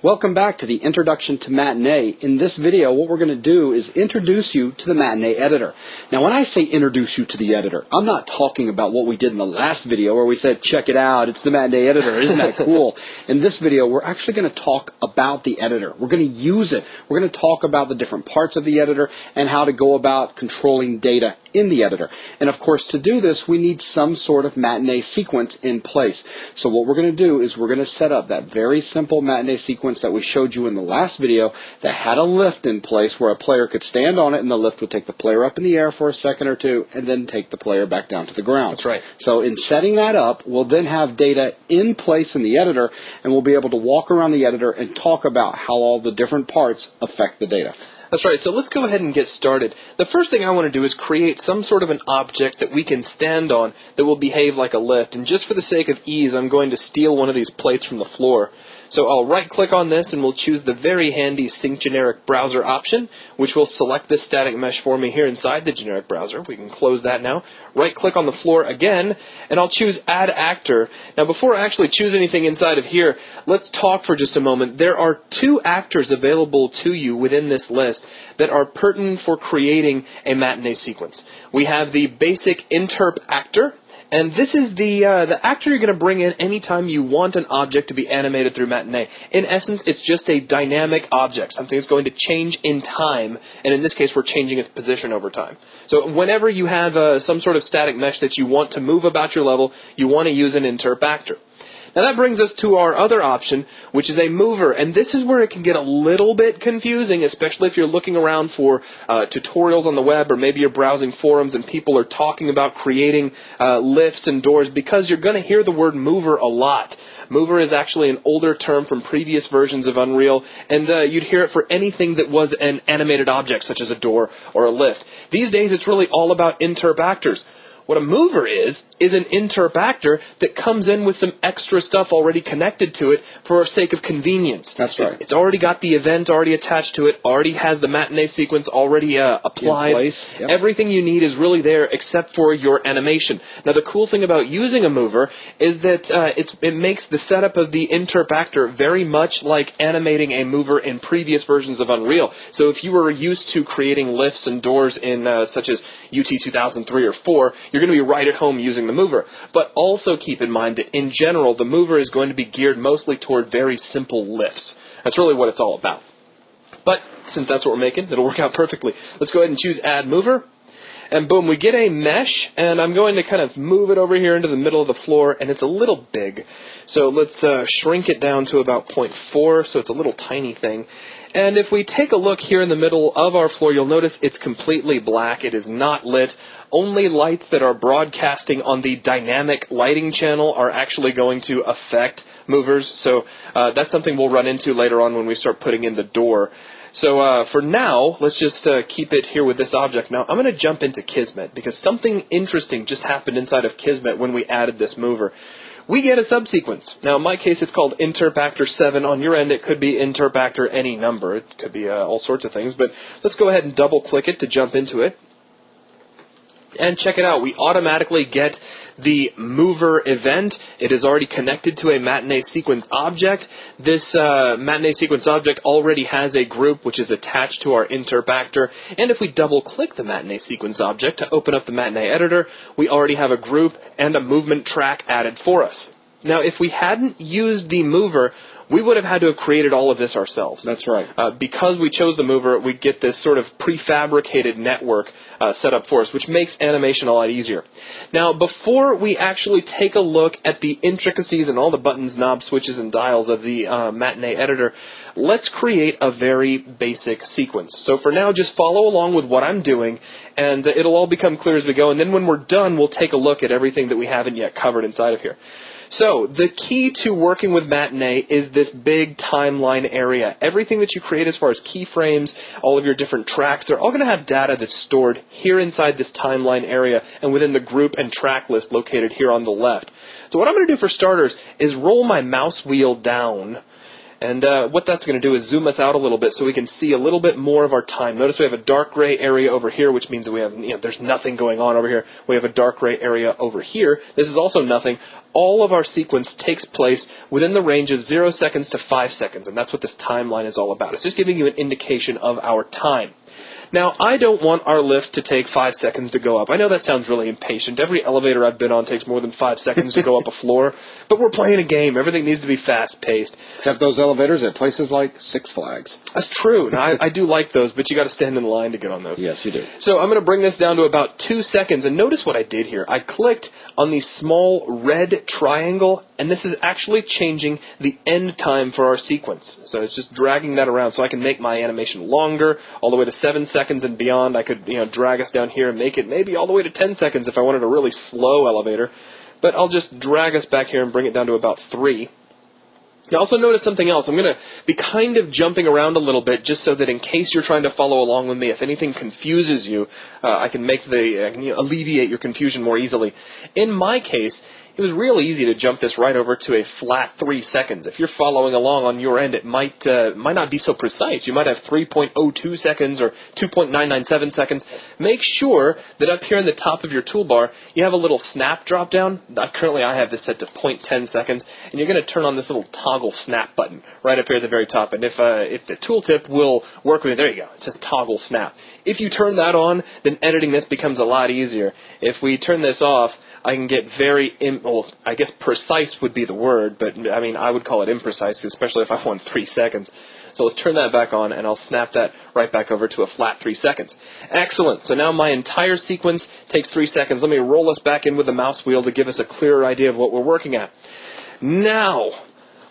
Welcome back to the Introduction to Matinee. In this video, what we're going to do is introduce you to the Matinee editor. Now, when I say introduce you to the editor, I'm not talking about what we did in the last video where we said, check it out, it's the Matinee editor, isn't that cool? In this video, we're actually going to talk about the editor. We're going to use it. We're going to talk about the different parts of the editor and how to go about controlling data in the editor. And of course, to do this, we need some sort of Matinee sequence in place. So what we're going to do is we're going to set up that very simple Matinee sequence that we showed you in the last video that had a lift in place where a player could stand on it and the lift would take the player up in the air for a second or two and then take the player back down to the ground. That's right. So in setting that up, we'll then have data in place in the editor and we'll be able to walk around the editor and talk about how all the different parts affect the data. That's right. So let's go ahead and get started. The first thing I want to do is create some sort of an object that we can stand on that will behave like a lift. And just for the sake of ease, I'm going to steal one of these plates from the floor. So I'll right-click on this and we'll choose the very handy Sync Generic Browser option, which will select this static mesh for me here inside the generic browser. We can close that now. Right-click on the floor again, and I'll choose Add Actor. Now, before I actually choose anything inside of here, let's talk for just a moment. There are two actors available to you within this list that are pertinent for creating a Matinee sequence. We have the basic interp actor. And this is the actor you're going to bring in anytime you want an object to be animated through Matinee. In essence, it's just a dynamic object, something that's going to change in time, and in this case, we're changing its position over time. So whenever you have some sort of static mesh that you want to move about your level, you want to use an interp actor. Now that brings us to our other option, which is a mover, and this is where it can get a little bit confusing, especially if you're looking around for tutorials on the web, or maybe you're browsing forums and people are talking about creating lifts and doors, because you're going to hear the word mover a lot. Mover is actually an older term from previous versions of Unreal, and you'd hear it for anything that was an animated object, such as a door or a lift. These days, it's really all about interp actors. What a mover is an interp actor that comes in with some extra stuff already connected to it for sake of convenience. That's right. It's already got the event already attached to it, already has the Matinee sequence already applied. In place. Yep. Everything you need is really there except for your animation. Now, the cool thing about using a mover is that it makes the setup of the interp actor very much like animating a mover in previous versions of Unreal. So if you were used to creating lifts and doors in such as UT 2003 or 4, you're going to be right at home using the mover. But also keep in mind that in general, the mover is going to be geared mostly toward very simple lifts. That's really what it's all about. But since that's what we're making, it'll work out perfectly. Let's go ahead and choose Add Mover. And boom, we get a mesh, and I'm going to kind of move it over here into the middle of the floor, and it's a little big. So let's shrink it down to about 0.4, so it's a little tiny thing. And if we take a look here in the middle of our floor, you'll notice it's completely black. It is not lit. Only lights that are broadcasting on the dynamic lighting channel are actually going to affect movers. So that's something we'll run into later on when we start putting in the door. So for now, let's just keep it here with this object. Now, I'm going to jump into Kismet because something interesting just happened inside of Kismet when we added this mover. We get a subsequence. Now, in my case, it's called interp actor 7. On your end, it could be interp actor any number. It could be all sorts of things. But let's go ahead and double-click it to jump into it. And check it out. We automatically get the mover event. It is already connected to a Matinee sequence object. This Matinee sequence object already has a group which is attached to our interp actor. And if we double-click the Matinee sequence object to open up the Matinee editor, we already have a group and a movement track added for us. Now, if we hadn't used the mover, we would have had to have created all of this ourselves. That's right. Because we chose the mover, we get this sort of prefabricated network set up for us, which makes animation a lot easier. Now, before we actually take a look at the intricacies and all the buttons, knobs, switches, and dials of the Matinee editor, let's create a very basic sequence. So for now, just follow along with what I'm doing, and it'll all become clear as we go. And then when we're done, we'll take a look at everything that we haven't yet covered inside of here. So the key to working with Matinee is this big timeline area. Everything that you create as far as keyframes, all of your different tracks, they're all going to have data that's stored here inside this timeline area and within the group and track list located here on the left. So what I'm going to do for starters is roll my mouse wheel down. And what that's going to do is zoom us out a little bit so we can see a little bit more of our time. Notice we have a dark gray area over here, which means that we have, there's nothing going on over here. We have a dark gray area over here. This is also nothing. All of our sequence takes place within the range of 0 seconds to 5 seconds, and that's what this timeline is all about. It's just giving you an indication of our time. Now, I don't want our lift to take 5 seconds to go up. I know that sounds really impatient. Every elevator I've been on takes more than 5 seconds to go up a floor, but we're playing a game. Everything needs to be fast-paced. Except those elevators at places like Six Flags. That's true. Now, I do like those, but you got to stand in line to get on those. Yes, you do. So I'm going to bring this down to about 2 seconds, and notice what I did here. I clicked on the small red triangle, and this is actually changing the end time for our sequence. So it's just dragging that around so I can make my animation longer, all the way to 7 seconds and beyond. I could, drag us down here and make it maybe all the way to 10 seconds if I wanted a really slow elevator. But I'll just drag us back here and bring it down to about 3. Now, also notice something else. I'm going to be kind of jumping around a little bit just so that in case you're trying to follow along with me, if anything confuses you, I can alleviate your confusion more easily. In my case, it was real easy to jump this right over to a flat 3 seconds. If you're following along on your end, it might not be so precise. You might have 3.02 seconds or 2.997 seconds. Make sure that up here in the top of your toolbar, you have a little snap drop down. Currently, I have this set to 0.10 seconds, and you're going to turn on this little toggle snap button right up here at the very top. And if the tooltip will work with it, there you go. It says toggle snap. If you turn that on, then editing this becomes a lot easier. If we turn this off, I can get I guess precise would be the word, but I would call it imprecise, especially if I want 3 seconds. So let's turn that back on, and I'll snap that right back over to a flat 3 seconds. Excellent. So now my entire sequence takes 3 seconds. Let me roll us back in with the mouse wheel to give us a clearer idea of what we're working at. Now,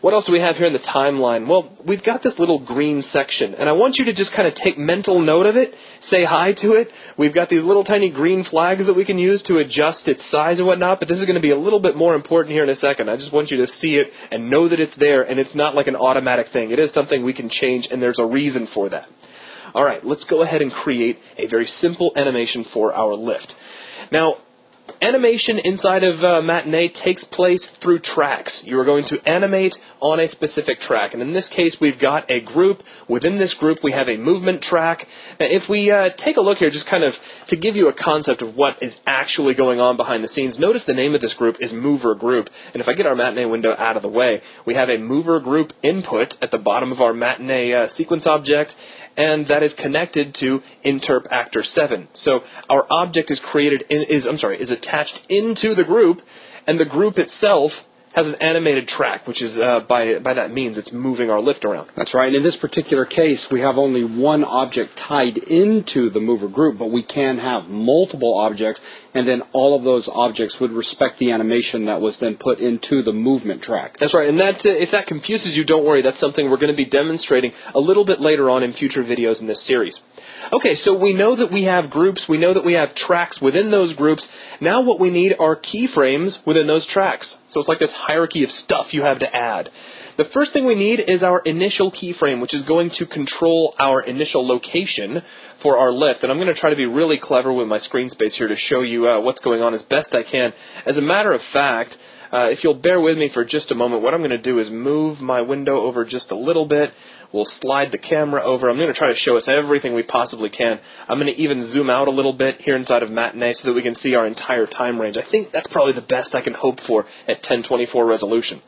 what else do we have here in the timeline? Well, we've got this little green section, and I want you to just kind of take mental note of it, say hi to it. We've got these little tiny green flags that we can use to adjust its size and whatnot, but this is going to be a little bit more important here in a second. I just want you to see it and know that it's there, and it's not like an automatic thing. It is something we can change, and there's a reason for that. All right, let's go ahead and create a very simple animation for our lift. Now, animation inside of Matinee takes place through tracks. You are going to animate on a specific track. And in this case, we've got a group. Within this group, we have a movement track. Now, if we take a look here, just kind of to give you a concept of what is actually going on behind the scenes, notice the name of this group is Mover Group. And if I get our Matinee window out of the way, we have a Mover Group input at the bottom of our Matinee sequence object, and that is connected to interp actor 7. So our object is attached into the group, and the group itself has an animated track, which is by that means it's moving our lift around. That's right. And in this particular case, we have only one object tied into the mover group, but we can have multiple objects, and then all of those objects would respect the animation that was then put into the movement track. That's right. And that if that confuses you, don't worry. That's something we're going to be demonstrating a little bit later on in future videos in this series. Okay, so we know that we have groups, we know that we have tracks within those groups. Now what we need are keyframes within those tracks. So it's like this hierarchy of stuff you have to add. The first thing we need is our initial keyframe, which is going to control our initial location for our lift. And I'm going to try to be really clever with my screen space here to show you what's going on as best I can. As a matter of fact, if you'll bear with me for just a moment, what I'm going to do is move my window over just a little bit. We'll slide the camera over. I'm going to try to show us everything we possibly can. I'm going to even zoom out a little bit here inside of Matinee so that we can see our entire time range. I think that's probably the best I can hope for at 1024 resolution.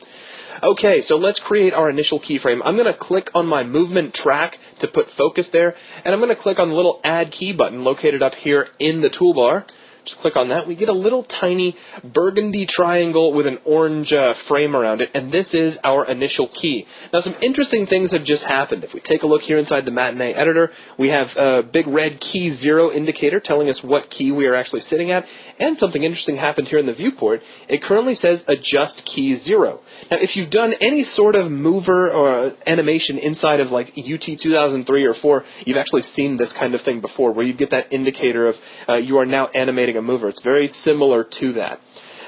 Okay, so let's create our initial keyframe. I'm going to click on my movement track to put focus there, and I'm going to click on the little Add Key button located up here in the toolbar. Just click on that. We get a little tiny burgundy triangle with an orange frame around it, and this is our initial key. Now, some interesting things have just happened. If we take a look here inside the Matinee editor, we have a big red key 0 indicator telling us what key we are actually sitting at, and something interesting happened here in the viewport. It currently says adjust key 0. Now, if you've done any sort of mover or animation inside of like UT 2003 or 4, you've actually seen this kind of thing before, where you get that indicator of you are now animating a mover. It's very similar to that.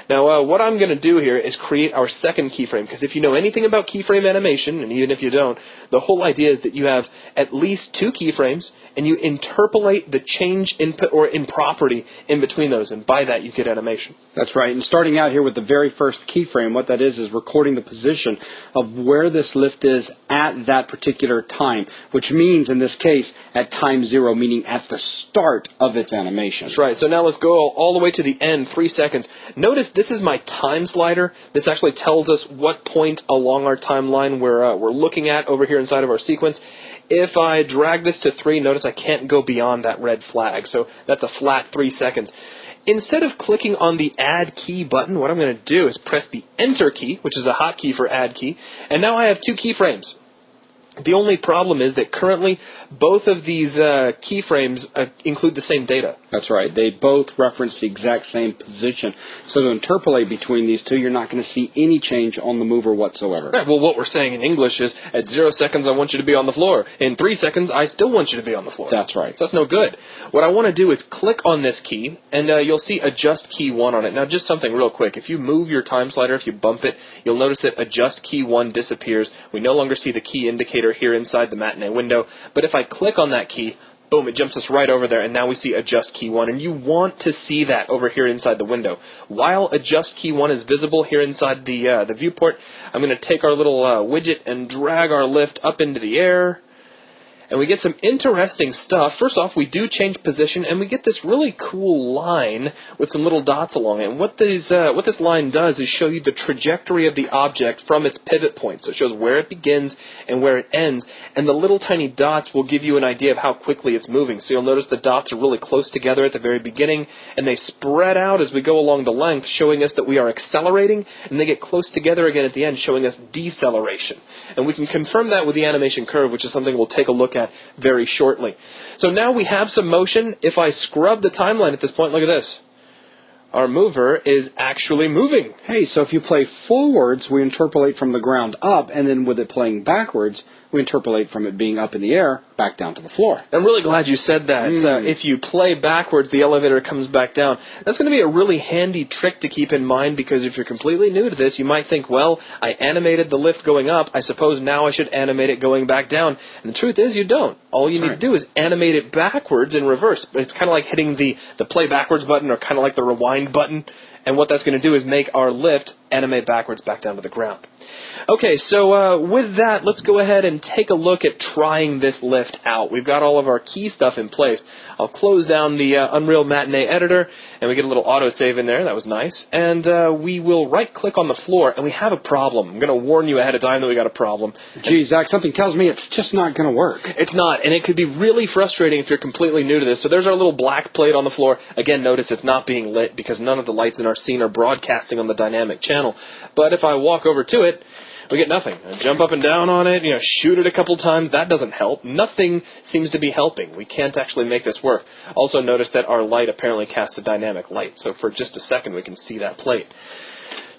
Now, what I'm going to do here is create our second keyframe, because if you know anything about keyframe animation, and even if you don't, the whole idea is that you have at least 2 keyframes, and you interpolate the change input or in property in between those, and by that you get animation. That's right, and starting out here with the very first keyframe, what that is recording the position of where this lift is at that particular time, which means in this case at time 0, meaning at the start of its animation. That's right. So now let's go all the way to the end, 3 seconds. Notice this is my time slider. This actually tells us what point along our timeline we're looking at over here inside of our sequence. If I drag this to 3, notice I can't go beyond that red flag. So that's a flat 3 seconds. Instead of clicking on the Add Key button, what I'm going to do is press the Enter key, which is a hotkey for Add Key, and now I have 2 keyframes. The only problem is that currently both of these keyframes include the same data. That's right. They both reference the exact same position. So to interpolate between these two, you're not going to see any change on the mover whatsoever. Right, well, what we're saying in English is, at 0 seconds, I want you to be on the floor. In 3 seconds, I still want you to be on the floor. That's right. So that's no good. What I want to do is click on this key, and you'll see Adjust Key 1 on it. Now, just something real quick. If you move your time slider, if you bump it, you'll notice that Adjust Key 1 disappears. We no longer see the key indicator here inside the Matinee window. But if I click on that key, boom, it jumps us right over there, and now we see Adjust Key 1, and you want to see that over here inside the window. While Adjust Key 1 is visible here inside the viewport, I'm going to take our little widget and drag our lift up into the air, and we get some interesting stuff. First off, we do change position, and we get this really cool line with some little dots along it. And what this line does is show you the trajectory of the object from its pivot point. So it shows where it begins and where it ends. And the little tiny dots will give you an idea of how quickly it's moving. So you'll notice the dots are really close together at the very beginning, and they spread out as we go along the length, showing us that we are accelerating, and they get close together again at the end, showing us deceleration. And we can confirm that with the animation curve, which is something we'll take a look at very shortly. So now we have some motion. If I scrub the timeline at this point, look at this. Our mover is actually moving. Hey, so if you play forwards, we interpolate from the ground up, and then with it playing backwards, we interpolate from it being up in the air back down to the floor. I'm really glad you said that. If you play backwards, the elevator comes back down. That's going to be a really handy trick to keep in mind, because if you're completely new to this, you might think, well, I animated the lift going up. I suppose now I should animate it going back down. And the truth is, you don't. All you need to do is animate it backwards in reverse. It's kind of like hitting the play backwards button, or kind of like the rewind button. And what that's going to do is make our lift animate backwards back down to the ground. Okay, so with that, let's go ahead and take a look at trying this lift out. We've got all of our key stuff in place. I'll close down the Unreal Matinee editor, and we get a little autosave in there. That was nice. And we will right-click on the floor, and we have a problem. I'm going to warn you ahead of time that we got a problem. Gee, Zach, something tells me it's just not going to work. It's not, and it could be really frustrating if you're completely new to this. So there's our little black plate on the floor. Again, notice it's not being lit because none of the lights in our scene are broadcasting on the dynamic channel. But if I walk over to it, we get nothing. I jump up and down on it, shoot it a couple times. That doesn't help. Nothing seems to be helping. We can't actually make this work. Also notice that our light apparently casts a dynamic light. So for just a second, we can see that plate.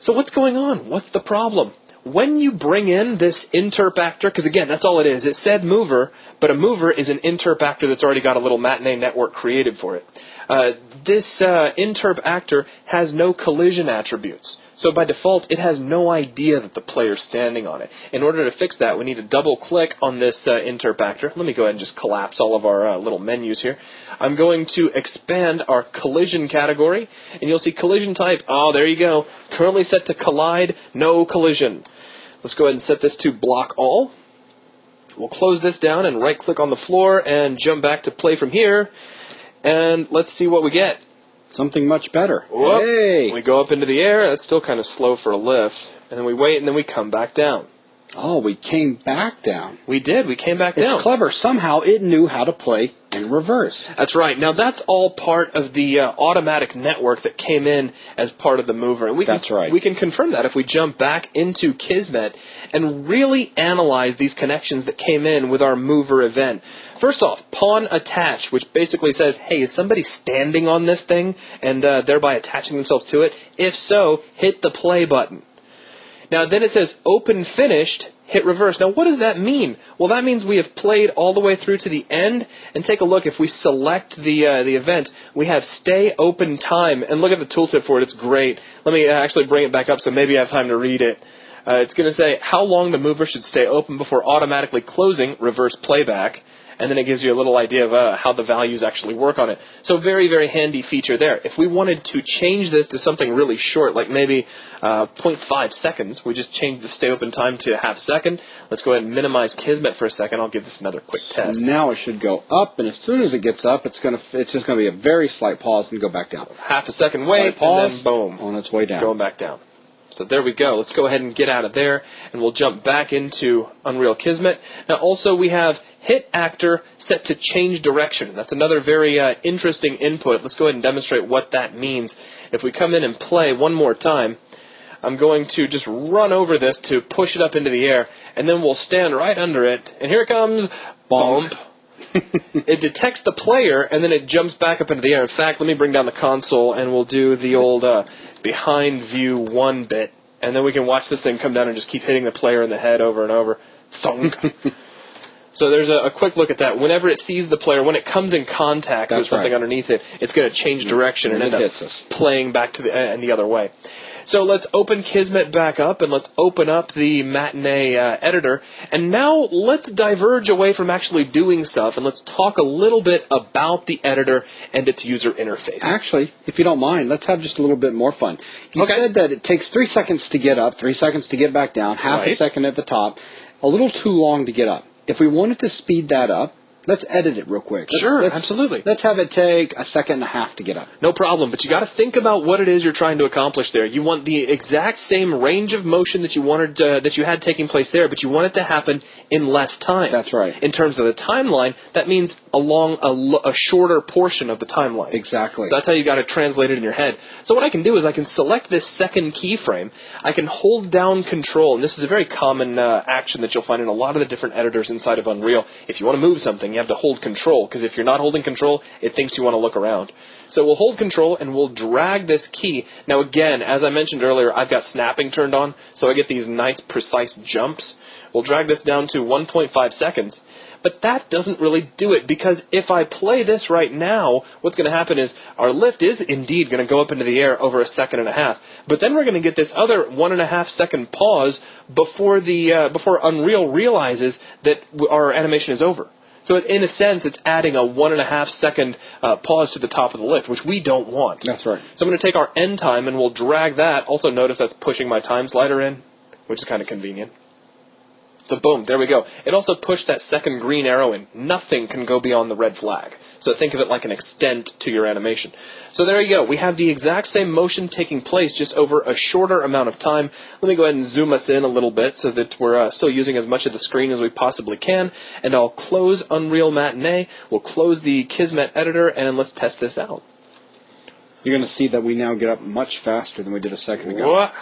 So what's going on? What's the problem? When you bring in this interp actor, because again, that's all it is. It said mover, but a mover is an interp actor that's already got a little Matinee network created for it. This interp actor has no collision attributes. So by default, it has no idea that the player's standing on it. In order to fix that, we need to double-click on this interp actor. Let me go ahead and just collapse all of our little menus here. I'm going to expand our collision category, and you'll see collision type. Oh, there you go. Currently set to collide, no collision. Let's go ahead and set this to block all. We'll close this down and right-click on the floor and jump back to play from here. And let's see what we get. Something much better. Whoop. Hey! We go up into the air. That's still kind of slow for a lift. And then we wait, and then we come back down. Oh, we came back down. We did. We came back down. It's clever. Somehow it knew how to play in reverse. That's right. Now, that's all part of the automatic network that came in as part of the mover. And That's right. We can confirm that if we jump back into Kismet and really analyze these connections that came in with our mover event. First off, pawn attach, which basically says, hey, is somebody standing on this thing and thereby attaching themselves to it? If so, hit the play button. Now, then it says open finished. hit reverse. Now, what does that mean? Well, that means we have played all the way through to the end. And take a look. If we select the event, we have stay open time. And look at the tooltip for it. It's great. Let me actually bring it back up so maybe I have time to read it. It's going to say how long the mover should stay open before automatically closing reverse playback. And then it gives you a little idea of how the values actually work on it. So very, very handy feature there. If we wanted to change this to something really short, like maybe 0.5 seconds, we just change the stay open time to half a second. Let's go ahead and minimize Kismet for a second. I'll give this another quick test. Now it should go up, and as soon as it gets up, it's just going to be a very slight pause and go back down. Half a second wait, pause, and then boom. On its way down. Going back down. So there we go. Let's go ahead and get out of there, and we'll jump back into Unreal Kismet. Now, also, we have hit actor set to change direction. That's another very interesting input. Let's go ahead and demonstrate what that means. If we come in and play one more time, I'm going to just run over this to push it up into the air, and then we'll stand right under it. And here it comes. Bump. It detects the player, and then it jumps back up into the air. In fact, let me bring down the console, and we'll do the old behind view 1 bit, and then we can watch this thing come down and just keep hitting the player in the head over and over. Thunk. So there's a quick look at that. Whenever it sees the player, when it comes in contact with something underneath it, it's going to change direction and end up playing back to the other way. So let's open Kismet back up, and let's open up the Matinee editor. And now let's diverge away from actually doing stuff, and let's talk a little bit about the editor and its user interface. Actually, if you don't mind, let's have just a little bit more fun. You said that it takes 3 seconds to get up, 3 seconds to get back down, half a second at the top, a little too long to get up. If we wanted to speed that up, let's edit it real quick. Absolutely. Let's have it take a second and a half to get up. No problem, but you got to think about what it is you're trying to accomplish there. You want the exact same range of motion that you wanted that you had taking place there, but you want it to happen in less time. That's right. In terms of the timeline, that means along a shorter portion of the timeline. Exactly. So that's how you got to translate it in your head. So what I can do is I can select this second keyframe. I can hold down Control, and this is a very common action that you'll find in a lot of the different editors inside of Unreal. If you want to move something, you have to hold Control, because if you're not holding Control, it thinks you want to look around. So we'll hold Control, and we'll drag this key. Now again, as I mentioned earlier, I've got snapping turned on, so I get these nice, precise jumps. We'll drag this down to 1.5 seconds. But that doesn't really do it, because if I play this right now, what's going to happen is our lift is indeed going to go up into the air over a second and a half. But then we're going to get this other 1.5 second pause before Unreal realizes that our animation is over. So in a sense, it's adding a 1.5 second pause to the top of the lift, which we don't want. That's right. So I'm going to take our end time, and we'll drag that. Also notice that's pushing my time slider in, which is kind of convenient. So boom, there we go. It also pushed that second green arrow in. Nothing can go beyond the red flag. So think of it like an extent to your animation. So there you go. We have the exact same motion taking place just over a shorter amount of time. Let me go ahead and zoom us in a little bit so that we're still using as much of the screen as we possibly can. And I'll close Unreal Matinee. We'll close the Kismet editor, and let's test this out. You're going to see that we now get up much faster than we did a second ago. What?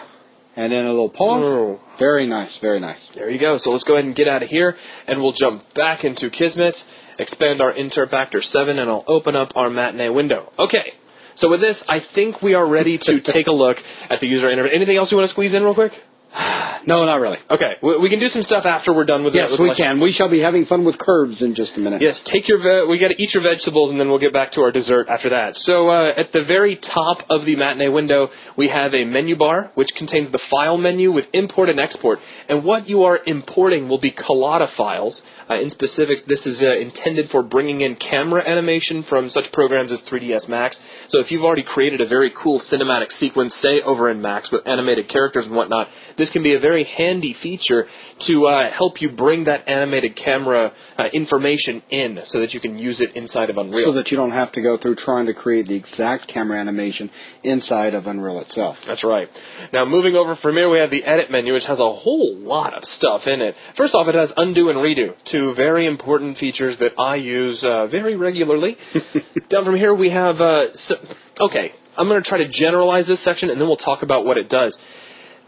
And then a little pause. Oh. Very nice, very nice. There you go. So let's go ahead and get out of here, and we'll jump back into Kismet, expand our Interpactor 7, and I'll open up our Matinee window. Okay. So with this, I think we are ready to take a look at the user interface. Anything else you want to squeeze in real quick? No, not really. Okay, we can do some stuff after we're done with it. Yes, we can. We shall be having fun with curves in just a minute. Yes, we got to eat your vegetables, and then we'll get back to our dessert after that. So at the very top of the Matinee window, we have a menu bar, which contains the file menu with import and export. And what you are importing will be collada files. In specifics, this is intended for bringing in camera animation from such programs as 3ds Max. So if you've already created a very cool cinematic sequence, say over in Max with animated characters and whatnot, this can be a very handy feature to help you bring that animated camera information in so that you can use it inside of Unreal. So that you don't have to go through trying to create the exact camera animation inside of Unreal itself. That's right. Now, moving over from here, we have the Edit menu, which has a whole lot of stuff in it. First off, it has Undo and Redo, two very important features that I use very regularly. Down from here, we have... okay, I'm going to try to generalize this section, and then we'll talk about what it does.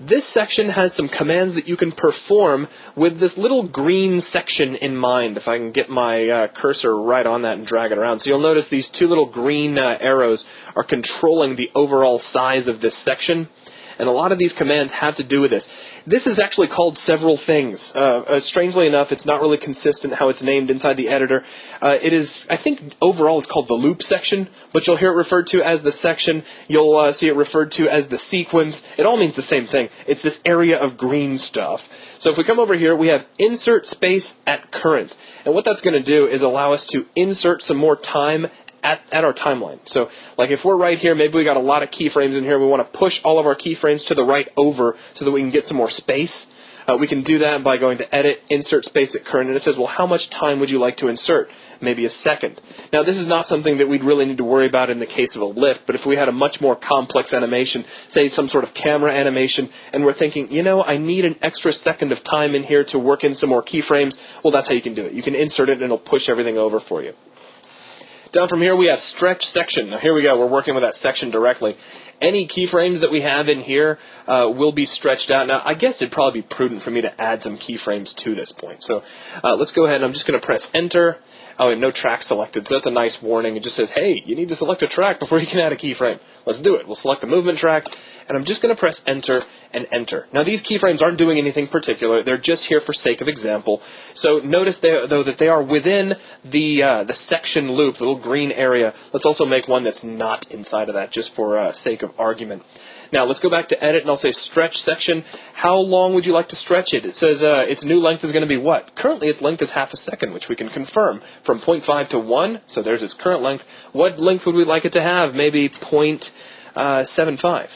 This section has some commands that you can perform with this little green section in mind, if I can get my cursor right on that and drag it around. So you'll notice these two little green arrows are controlling the overall size of this section. And a lot of these commands have to do with this. This is actually called several things. Strangely enough, it's not really consistent how it's named inside the editor. It is, I think, overall it's called the loop section, but you'll hear it referred to as the section. You'll see it referred to as the sequence. It all means the same thing. It's this area of green stuff. So if we come over here, we have insert space at current. And what that's going to do is allow us to insert some more time at our timeline. So like if we're right here, maybe we got a lot of keyframes in here. We want to push all of our keyframes to the right over so that we can get some more space. We can do that by going to Edit, Insert Space at Current, and it says, well, how much time would you like to insert? Maybe a second. Now, this is not something that we'd really need to worry about in the case of a lift, but if we had a much more complex animation, say some sort of camera animation, and we're thinking, you know, I need an extra second of time in here to work in some more keyframes, well, that's how you can do it. You can insert it, and it'll push everything over for you. Down from here, we have stretch section. Now, here we go. We're working with that section directly. Any keyframes that we have in here will be stretched out. Now, I guess it'd probably be prudent for me to add some keyframes to this point. So let's go ahead, and I'm just going to press Enter. Oh, we have no track selected, so that's a nice warning. It just says, hey, you need to select a track before you can add a keyframe. Let's do it. We'll select the movement track, and I'm just going to press Enter and Enter. Now, these keyframes aren't doing anything particular. They're just here for sake of example. So notice, though, that they are within the section loop, the little green area. Let's also make one that's not inside of that, just for sake of argument. Now, let's go back to Edit, and I'll say Stretch Section. How long would you like to stretch it? It says its new length is going to be what? Currently, its length is half a second, which we can confirm. From 0.5 to 1, so there's its current length. What length would we like it to have? Maybe 0.75.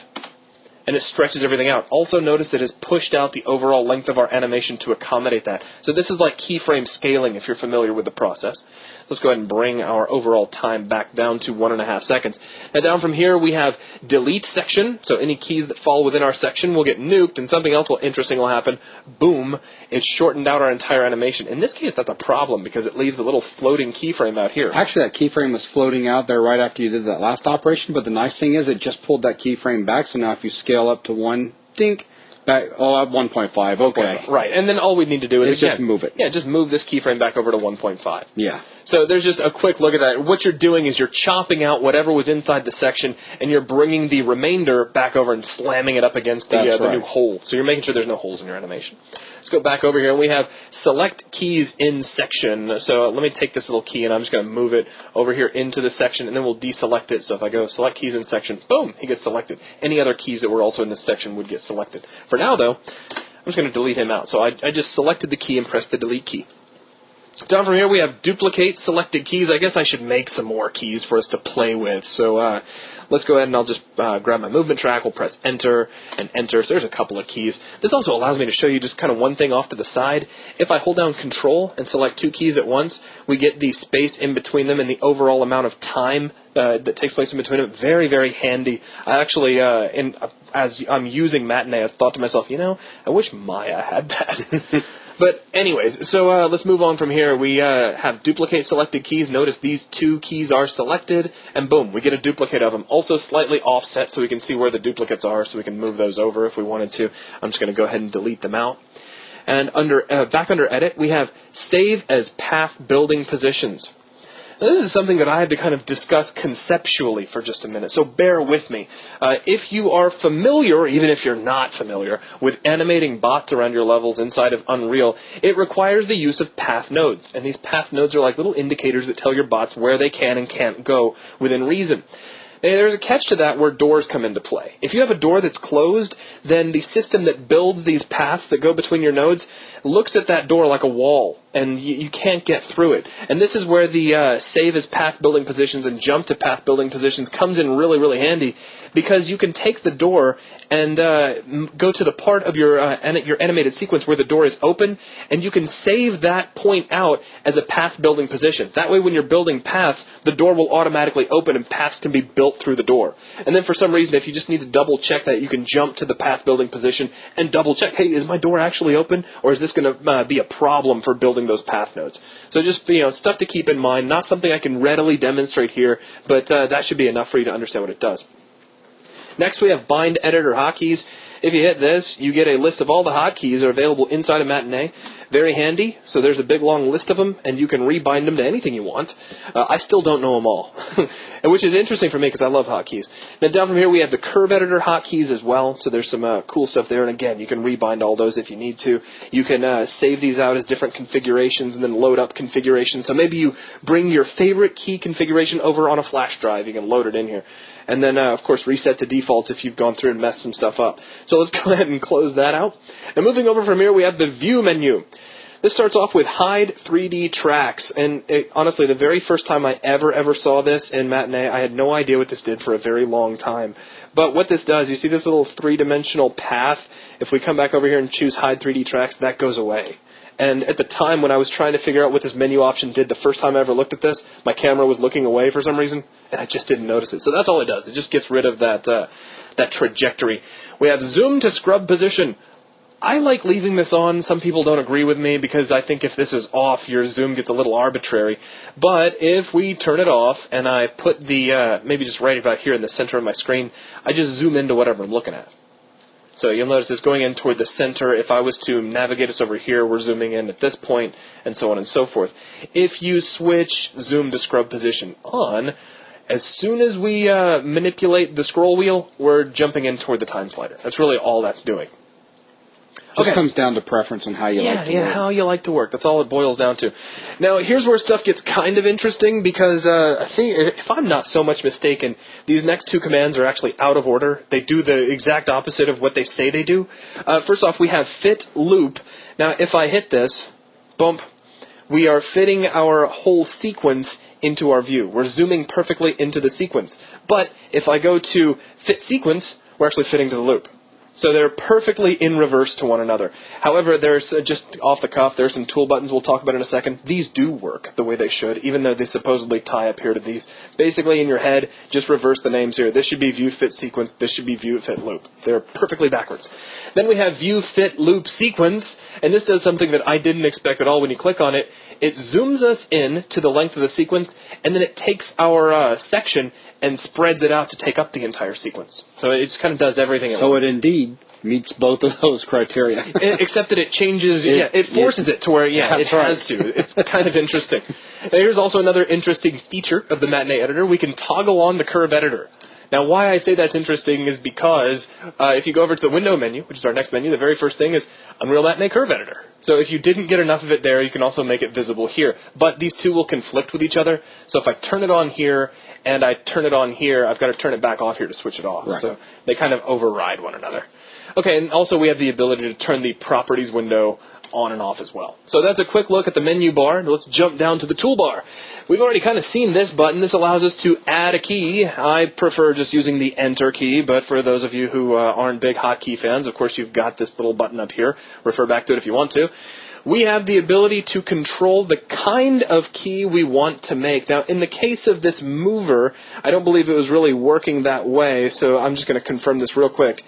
And it stretches everything out. Also notice it has pushed out the overall length of our animation to accommodate that. So this is like keyframe scaling if you're familiar with the process. Let's go ahead and bring our overall time back down to 1.5 seconds. Now down from here we have delete section. So any keys that fall within our section will get nuked, and something else interesting will happen. Boom, it's shortened out our entire animation. In this case that's a problem because it leaves a little floating keyframe out here. Actually that keyframe was floating out there right after you did that last operation, but the nice thing is it just pulled that keyframe back, so now if you scale up to 1, dink, back, oh, 1.5, okay. Right, and then all we need to do is just move it. Yeah, just move this keyframe back over to 1.5. Yeah. So there's just a quick look at that. What you're doing is you're chopping out whatever was inside the section, and you're bringing the remainder back over and slamming it up against the new hole. So you're making sure there's no holes in your animation. Let's go back over here, and we have select keys in section. So let me take this little key, and I'm just going to move it over here into the section, and then we'll deselect it. So if I go select keys in section, boom, he gets selected. Any other keys that were also in this section would get selected. For now, though, I'm just going to delete him out. So I just selected the key and pressed the delete key. Down from here, we have duplicate selected keys. I guess I should make some more keys for us to play with. So let's go ahead and I'll just grab my movement track. We'll press Enter and Enter. So there's a couple of keys. This also allows me to show you just kind of one thing off to the side. If I hold down Control and select two keys at once, we get the space in between them and the overall amount of time that takes place in between them. Very, very handy. I actually, as I'm using Matinee, I thought to myself, you know, I wish Maya had that. But anyways, so let's move on from here. We have duplicate selected keys. Notice these two keys are selected, and boom, we get a duplicate of them. Also slightly offset so we can see where the duplicates are, so we can move those over if we wanted to. I'm just going to go ahead and delete them out. And back under Edit, we have Save as Path Building Positions. Now, this is something that I had to kind of discuss conceptually for just a minute, so bear with me. If you are familiar, or even if you're not familiar, with animating bots around your levels inside of Unreal, it requires the use of path nodes. And these path nodes are like little indicators that tell your bots where they can and can't go within reason. There's a catch to that where doors come into play. If you have a door that's closed, then the system that builds these paths that go between your nodes looks at that door like a wall, and you can't get through it. And this is where the Save as Path Building Positions and Jump to Path Building Positions comes in really, really handy, because you can take the door and go to the part of your animated sequence where the door is open, and you can save that point out as a path building position. That way when you're building paths, the door will automatically open and paths can be built through the door. And then for some reason, if you just need to double check that, you can jump to the path building position and double check, hey, is my door actually open, or is this going to be a problem for building those path nodes? So just, stuff to keep in mind. Not something I can readily demonstrate here, but that should be enough for you to understand what it does. Next, we have bind editor hotkeys. If you hit this, you get a list of all the hotkeys that are available inside of Matinee. Very handy. So there's a big long list of them, and you can rebind them to anything you want. I still don't know them all, which is interesting for me because I love hotkeys. Now down from here we have the curve editor hotkeys as well. So there's some cool stuff there. And again, you can rebind all those if you need to. You can save these out as different configurations and then load up configurations. So maybe you bring your favorite key configuration over on a flash drive. You can load it in here. And then, of course, reset to defaults if you've gone through and messed some stuff up. So let's go ahead and close that out. And moving over from here, we have the View menu. This starts off with Hide 3D Tracks. And honestly, the very first time I ever saw this in Matinee, I had no idea what this did for a very long time. But what this does, you see this little three-dimensional path? If we come back over here and choose Hide 3D Tracks, that goes away. And at the time when I was trying to figure out what this menu option did the first time I ever looked at this, my camera was looking away for some reason, and I just didn't notice it. So that's all it does. It just gets rid of that trajectory. We have Zoom to Scrub Position. I like leaving this on. Some people don't agree with me because I think if this is off, your zoom gets a little arbitrary. But if we turn it off and I put the, maybe just right about here in the center of my screen, I just zoom into whatever I'm looking at. So you'll notice it's going in toward the center. If I was to navigate us over here, we're zooming in at this point, and so on and so forth. If you switch Zoom to Scrub Position on, as soon as we manipulate the scroll wheel, we're jumping in toward the time slider. That's really all that's doing. Just comes down to preference on how you like to work. Yeah, how you like to work. That's all it boils down to. Now, here's where stuff gets kind of interesting because I think, if I'm not so much mistaken, these next two commands are actually out of order. They do the exact opposite of what they say they do. First off, we have Fit Loop. Now, if I hit this, bump, we are fitting our whole sequence into our view. We're zooming perfectly into the sequence. But if I go to Fit Sequence, we're actually fitting to the loop. So they're perfectly in reverse to one another. However, there's just off the cuff, there's some tool buttons we'll talk about in a second. These do work the way they should, even though they supposedly tie up here to these. Basically, in your head, just reverse the names here. This should be View Fit Sequence. This should be View Fit Loop. They're perfectly backwards. Then we have View Fit Loop Sequence, and this does something that I didn't expect at all when you click on it. It zooms us in to the length of the sequence, and then it takes our section and spreads it out to take up the entire sequence. So it just kind of does everything at once. So it indeed meets both of those criteria. Except that it changes, it forces it to where, it has to. It's kind of interesting. Now, here's also another interesting feature of the Matinee editor. We can toggle on the curve editor. Now, why I say that's interesting is because if you go over to the window menu, which is our next menu, the very first thing is Unreal Matinee Curve Editor. So if you didn't get enough of it there, you can also make it visible here. But these two will conflict with each other. So if I turn it on here and I turn it on here, I've got to turn it back off here to switch it off. Right. So they kind of override one another. Okay, and also we have the ability to turn the Properties window on and off as well. So that's a quick look at the menu bar. Let's jump down to the toolbar. We've already kind of seen this button. This allows us to add a key. I prefer just using the Enter key, but for those of you who aren't big hotkey fans, of course you've got this little button up here. Refer back to it if you want to. We have the ability to control the kind of key we want to make. Now, in the case of this mover, I don't believe it was really working that way, so I'm just going to confirm this real quick.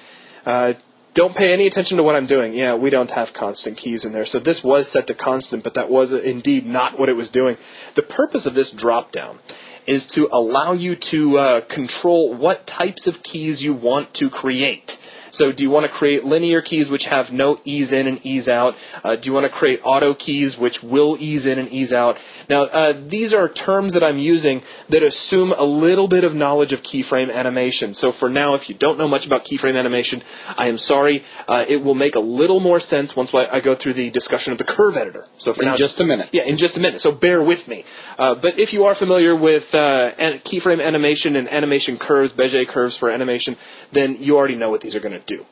Don't pay any attention to what I'm doing. Yeah, we don't have constant keys in there. So this was set to constant, but that was indeed not what it was doing. The purpose of this drop-down is to allow you to control what types of keys you want to create. So do you want to create linear keys which have no ease in and ease out? Do you want to create auto keys which will ease in and ease out? Now, these are terms that I'm using that assume a little bit of knowledge of keyframe animation. So for now, if you don't know much about keyframe animation, I am sorry. It will make a little more sense once I go through the discussion of the curve editor. So for now, just a minute. Yeah, in just a minute. So bear with me. But if you are familiar with keyframe animation and animation curves, Bezier curves for animation, then you already know what these are going to do.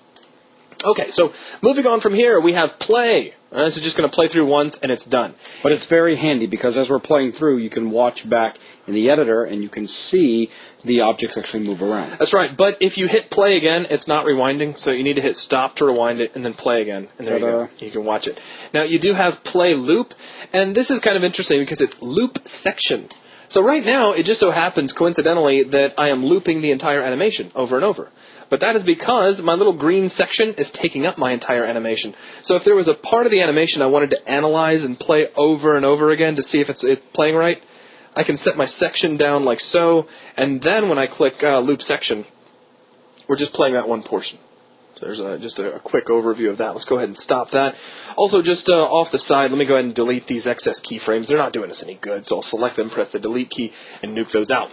Okay, so moving on from here, we have play. This is just going to play through once, and it's done. But it's very handy because as we're playing through, you can watch back in the editor, and you can see the objects actually move around. That's right, but if you hit play again, it's not rewinding, so you need to hit stop to rewind it, and then play again, and there you go. You can watch it. Now, you do have play loop, and this is kind of interesting because it's loop section. So right now, it just so happens, coincidentally, that I am looping the entire animation over and over. But that is because my little green section is taking up my entire animation. So if there was a part of the animation I wanted to analyze and play over and over again to see if it's playing right, I can set my section down like so, and then when I click loop section, we're just playing that one portion. So there's just a quick overview of that. Let's go ahead and stop that. Also, just off the side, let me go ahead and delete these excess keyframes. They're not doing us any good, so I'll select them, press the delete key, and nuke those out.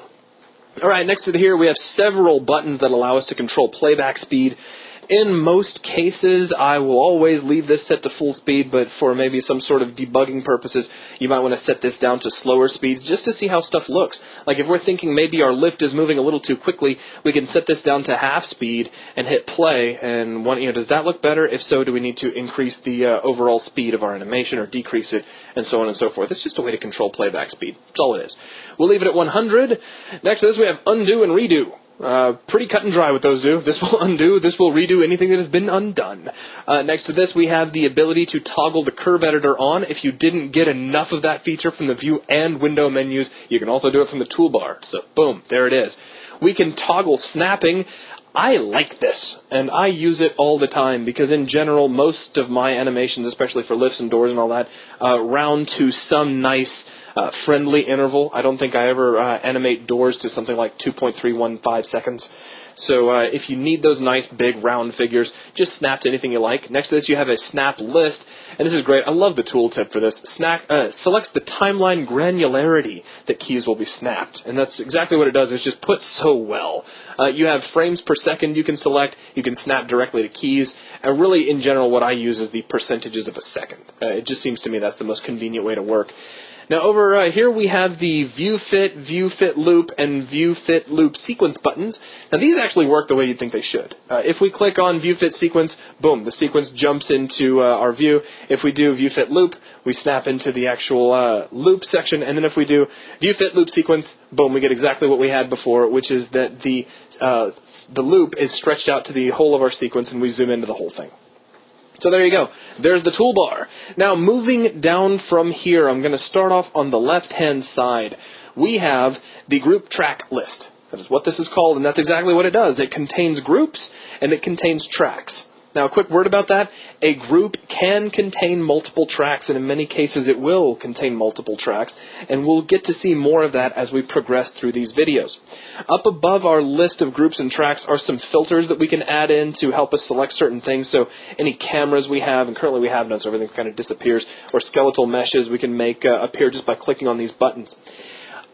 All right, next to here we have several buttons that allow us to control playback speed. In most cases, I will always leave this set to full speed, but for maybe some sort of debugging purposes, you might want to set this down to slower speeds just to see how stuff looks. Like if we're thinking maybe our lift is moving a little too quickly, we can set this down to half speed and hit play. And does that look better? If so, do we need to increase the overall speed of our animation or decrease it, and so on and so forth? It's just a way to control playback speed. That's all it is. We'll leave it at 100. Next to this, we have undo and redo. Pretty cut and dry with those two. This will undo, this will redo anything that has been undone. Next to this, we have the ability to toggle the curve editor on. If you didn't get enough of that feature from the view and window menus, you can also do it from the toolbar. So, boom, there it is. We can toggle snapping. I like this, and I use it all the time because in general, most of my animations, especially for lifts and doors and all that, round to some nice friendly interval. I don't think I ever animate doors to something like 2.315 seconds. So if you need those nice big round figures, just snap to anything you like. Next to this, you have a snap list, and this is great. I love the tooltip for this. Selects the timeline granularity that keys will be snapped, and that's exactly what it does. It's just put so well. You have frames per second you can select. You can snap directly to keys, and really, in general, what I use is the percentages of a second. It just seems to me that's the most convenient way to work. Now over here we have the view fit loop, and view fit loop sequence buttons. Now these actually work the way you'd think they should. If we click on view fit sequence, boom, the sequence jumps into our view. If we do view fit loop, we snap into the actual loop section, and then if we do view fit loop sequence, boom, we get exactly what we had before, which is that the loop is stretched out to the whole of our sequence, and we zoom into the whole thing. So there you go. There's the toolbar. Now moving down from here, I'm going to start off on the left-hand side. We have the group track list. That is what this is called, and that's exactly what it does. It contains groups, and it contains tracks. Now, a quick word about that. A group can contain multiple tracks, and in many cases it will contain multiple tracks, and we'll get to see more of that as we progress through these videos. Up above our list of groups and tracks are some filters that we can add in to help us select certain things. So any cameras we have, and currently we have none, so everything kind of disappears, or skeletal meshes we can make appear just by clicking on these buttons.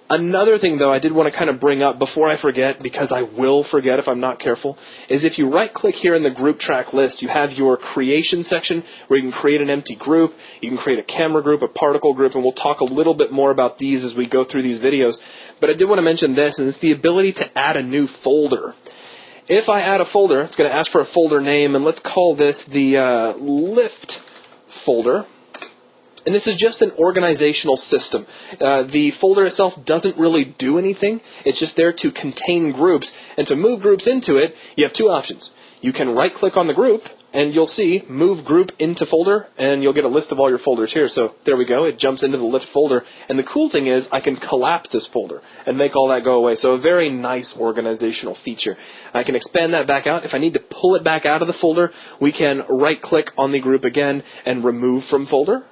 Another thing, though, I did want to kind of bring up before I forget, because I will forget if I'm not careful, is if you right-click here in the group track list, you have your creation section where you can create an empty group, you can create a camera group, a particle group, and we'll talk a little bit more about these as we go through these videos. But I did want to mention this, and it's the ability to add a new folder. If I add a folder, it's going to ask for a folder name, and let's call this the lift folder. And this is just an organizational system. The folder itself doesn't really do anything. It's just there to contain groups. And to move groups into it, you have two options. You can right-click on the group, and you'll see Move Group into Folder, and you'll get a list of all your folders here. So there we go. It jumps into the lift folder. And the cool thing is I can collapse this folder and make all that go away. So a very nice organizational feature. I can expand that back out. If I need to pull it back out of the folder, we can right-click on the group again and remove from folder.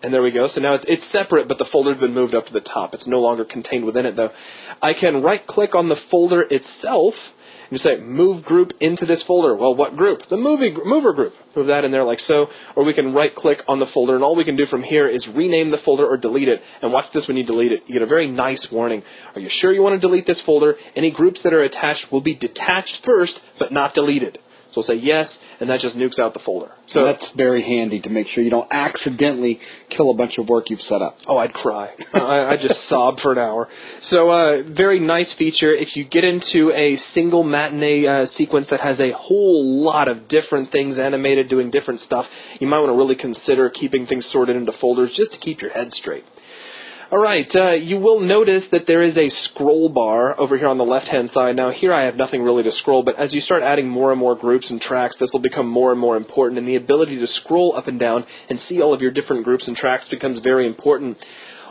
And there we go. So now it's separate, but the folder's been moved up to the top. It's no longer contained within it, though. I can right-click on the folder itself and just say, Move Group into this folder. Well, what group? The mover group. Move that in there like so. Or we can right-click on the folder, and all we can do from here is rename the folder or delete it. And watch this when you delete it. You get a very nice warning. Are you sure you want to delete this folder? Any groups that are attached will be detached first, but not deleted. So we'll say yes, and that just nukes out the folder. So that's very handy to make sure you don't accidentally kill a bunch of work you've set up. Oh, I'd cry. I just sob for an hour. So very nice feature. If you get into a single matinee sequence that has a whole lot of different things animated doing different stuff, you might want to really consider keeping things sorted into folders just to keep your head straight. All right, you will notice that there is a scroll bar over here on the left-hand side. Now, here I have nothing really to scroll, but as you start adding more and more groups and tracks, this will become more and more important, and the ability to scroll up and down and see all of your different groups and tracks becomes very important.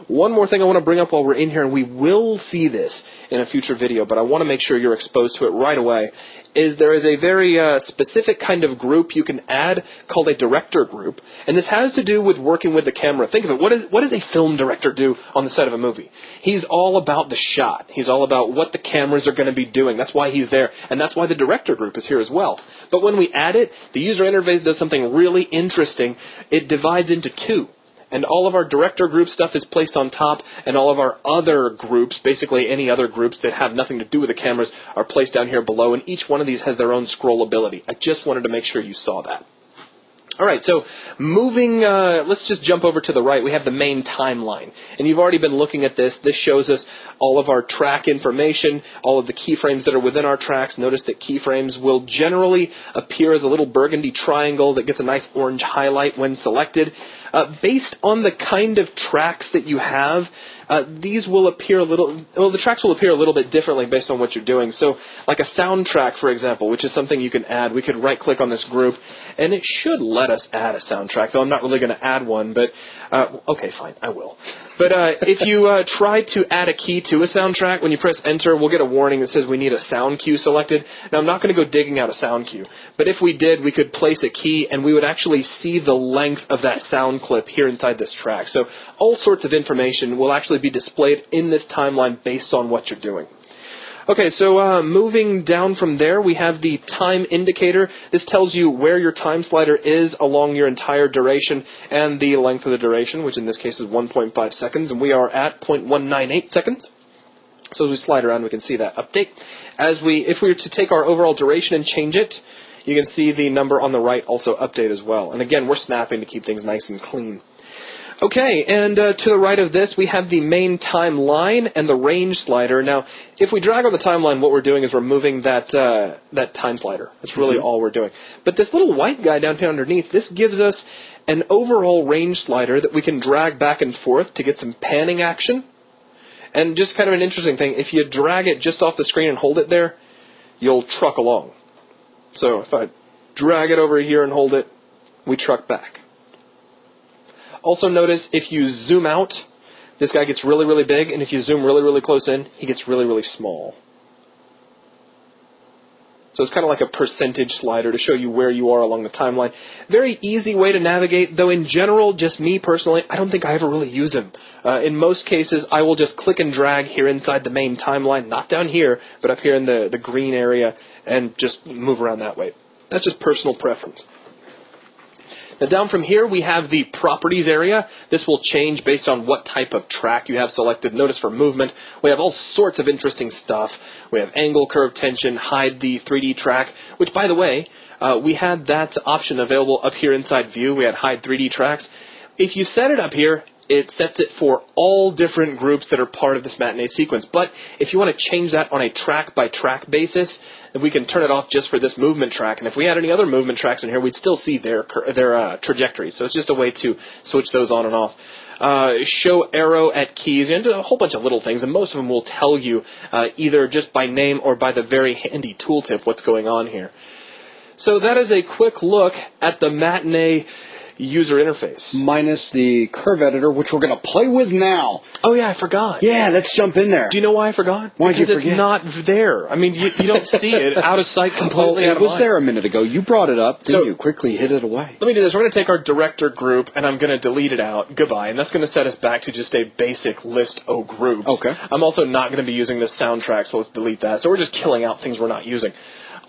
One more thing I want to bring up while we're in here, and we will see this in a future video, but I want to make sure you're exposed to it right away, is there is a very specific kind of group you can add called a director group, and this has to do with working with the camera. Think of it, what does a film director do on the set of a movie? He's all about the shot. He's all about what the cameras are going to be doing. That's why he's there, and that's why the director group is here as well. But when we add it, the user interface does something really interesting. It divides into two. And all of our director group stuff is placed on top, and all of our other groups, basically any other groups that have nothing to do with the cameras, are placed down here below, and each one of these has their own scrollability. I just wanted to make sure you saw that. All right, so moving, let's just jump over to the right. We have the main timeline, and you've already been looking at this. This shows us all of our track information, all of the keyframes that are within our tracks. Notice that keyframes will generally appear as a little burgundy triangle that gets a nice orange highlight when selected. Based on the kind of tracks that you have, these will appear the tracks will appear a little bit differently based on what you're doing. So, like a soundtrack, for example, which is something you can add, we could right-click on this group, and it should let us add a soundtrack, though I'm not really going to add one, but, okay, fine, I will. But if you try to add a key to a soundtrack, when you press enter, we'll get a warning that says we need a sound cue selected. Now, I'm not going to go digging out a sound cue, but if we did, we could place a key, and we would actually see the length of that sound clip here inside this track. So all sorts of information will actually be displayed in this timeline based on what you're doing. Okay, so moving down from there, we have the time indicator. This tells you where your time slider is along your entire duration and the length of the duration, which in this case is 1.5 seconds, and we are at 0.198 seconds. So as we slide around, we can see that update. If we were to take our overall duration and change it, you can see the number on the right also update as well. And again, we're snapping to keep things nice and clean. Okay, and to the right of this, we have the main timeline and the range slider. Now, if we drag on the timeline, what we're doing is we're moving that time slider. That's really all we're doing. But this little white guy down here underneath, this gives us an overall range slider that we can drag back and forth to get some panning action. And just kind of an interesting thing, if you drag it just off the screen and hold it there, you'll truck along. So if I drag it over here and hold it, we truck back. Also notice if you zoom out, this guy gets really, really big, and if you zoom really, really close in, he gets really, really small. So it's kind of like a percentage slider to show you where you are along the timeline. Very easy way to navigate, though in general, just me personally, I don't think I ever really use them. In most cases, I will just click and drag here inside the main timeline, not down here, but up here in the green area, and just move around that way. That's just personal preference. Now down from here, we have the properties area. This will change based on what type of track you have selected. Notice for movement, we have all sorts of interesting stuff. We have angle, curve, tension, hide the 3D track, which, by the way, we had that option available up here inside view. We had hide 3D tracks. If you set it up here, it sets it for all different groups that are part of this matinee sequence. But if you want to change that on a track-by-track basis, we can turn it off just for this movement track. And if we had any other movement tracks in here, we'd still see their trajectory. So it's just a way to switch those on and off. Show arrow at keys, and a whole bunch of little things, and most of them will tell you either just by name or by the very handy tooltip what's going on here. So that is a quick look at the Matinee user interface. Minus the curve editor, which we're going to play with now. Oh, yeah, I forgot. Yeah, let's jump in there. Do you know why I forgot? Why'd you forget? Because it's not there. I mean, you don't see it. Out of sight, completely out of mind. It was there a minute ago. You brought it up, didn't you? Quickly hid it away. Let me do this. We're going to take our director group, and I'm going to delete it out. Goodbye. And that's going to set us back to just a basic list of groups. Okay. I'm also not going to be using this soundtrack, so let's delete that. So we're just killing out things we're not using.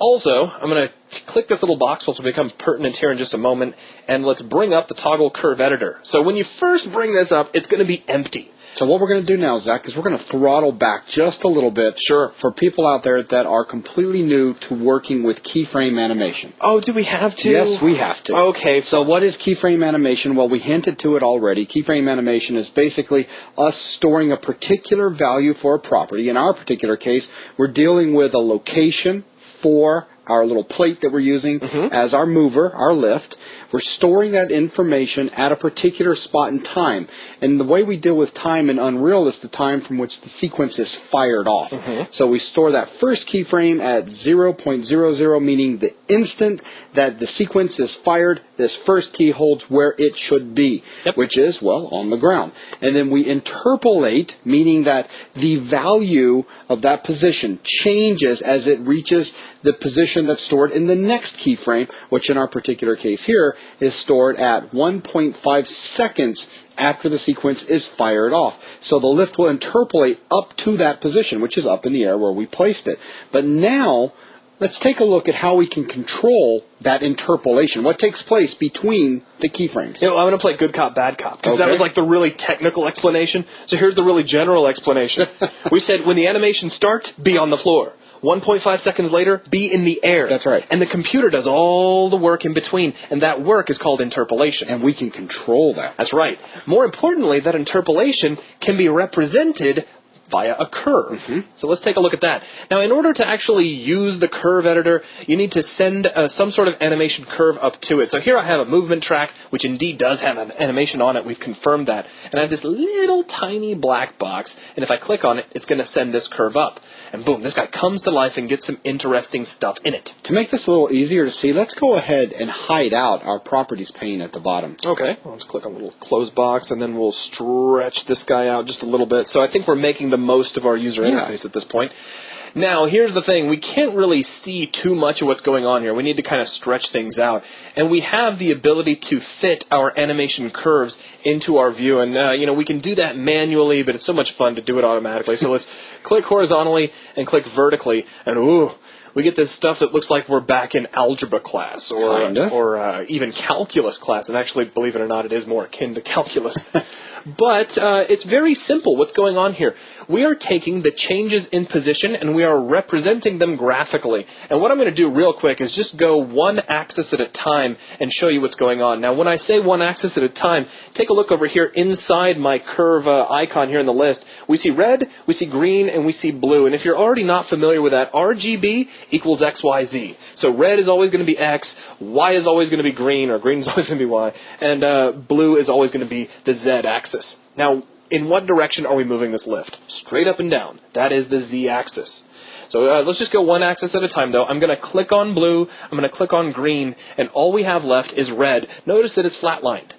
Also, I'm going to click this little box, which will become pertinent here in just a moment, and let's bring up the toggle curve editor. So when you first bring this up, it's going to be empty. So what we're going to do now, Zach, is we're going to throttle back just a little bit. Sure. For people out there that are completely new to working with keyframe animation. Oh, do we have to? Yes, we have to. Okay. So what is keyframe animation? Well, we hinted to it already. Keyframe animation is basically us storing a particular value for a property. In our particular case, we're dealing with a location for our little plate that we're using as our mover, our lift. We're storing that information at a particular spot in time. And the way we deal with time in Unreal is the time from which the sequence is fired off. So we store that first keyframe at 0.00, meaning the instant that the sequence is fired, this first key holds where it should be, which is, well, on the ground. And then we interpolate, meaning that the value of that position changes as it reaches the position that's stored in the next keyframe, which in our particular case here is stored at 1.5 seconds after the sequence is fired off. So the lift will interpolate up to that position, which is up in the air where we placed it. But now, let's take a look at how we can control that interpolation. What takes place between the keyframes? I'm going to play good cop, bad cop, because that was like the really technical explanation. So here's the really general explanation. We said when the animation starts, be on the floor. 1.5 seconds later, be in the air. That's right. And the computer does all the work in between, and that work is called interpolation. And we can control that. That's right. More importantly, that interpolation can be represented via a curve. So let's take a look at that. Now, in order to actually use the curve editor, you need to send some sort of animation curve up to it. So here I have a movement track, which indeed does have an animation on it. We've confirmed that. And I have this little tiny black box, and if I click on it, it's going to send this curve up. And boom, this guy comes to life and gets some interesting stuff in it. To make this a little easier to see, let's go ahead and hide out our properties pane at the bottom. Okay, I'll just click on the little close box, and then we'll stretch this guy out just a little bit. So I think we're making the most of our user interface at this point. Now, here's the thing. We can't really see too much of what's going on here. We need to kind of stretch things out. And we have the ability to fit our animation curves into our view. And, we can do that manually, but it's so much fun to do it automatically. So let's click horizontally and click vertically. And, ooh, we get this stuff that looks like we're back in algebra class or even calculus class. And actually, believe it or not, it is more akin to calculus. But it's very simple what's going on here. We are taking the changes in position and we are representing them graphically. And what I'm going to do real quick is just go one axis at a time and show you what's going on. Now, when I say one axis at a time, take a look over here inside my curve icon here in the list. We see red, we see green, and we see blue. And if you're already not familiar with that, RGB equals XYZ. So red is always going to be X, Y is always going to be green, or green is always going to be Y, and blue is always going to be the Z axis. Now, in what direction are we moving this lift? Straight up and down. That is the Z axis. So let's just go one axis at a time, though. I'm going to click on blue, I'm going to click on green, and all we have left is red. Notice that it's flatlined.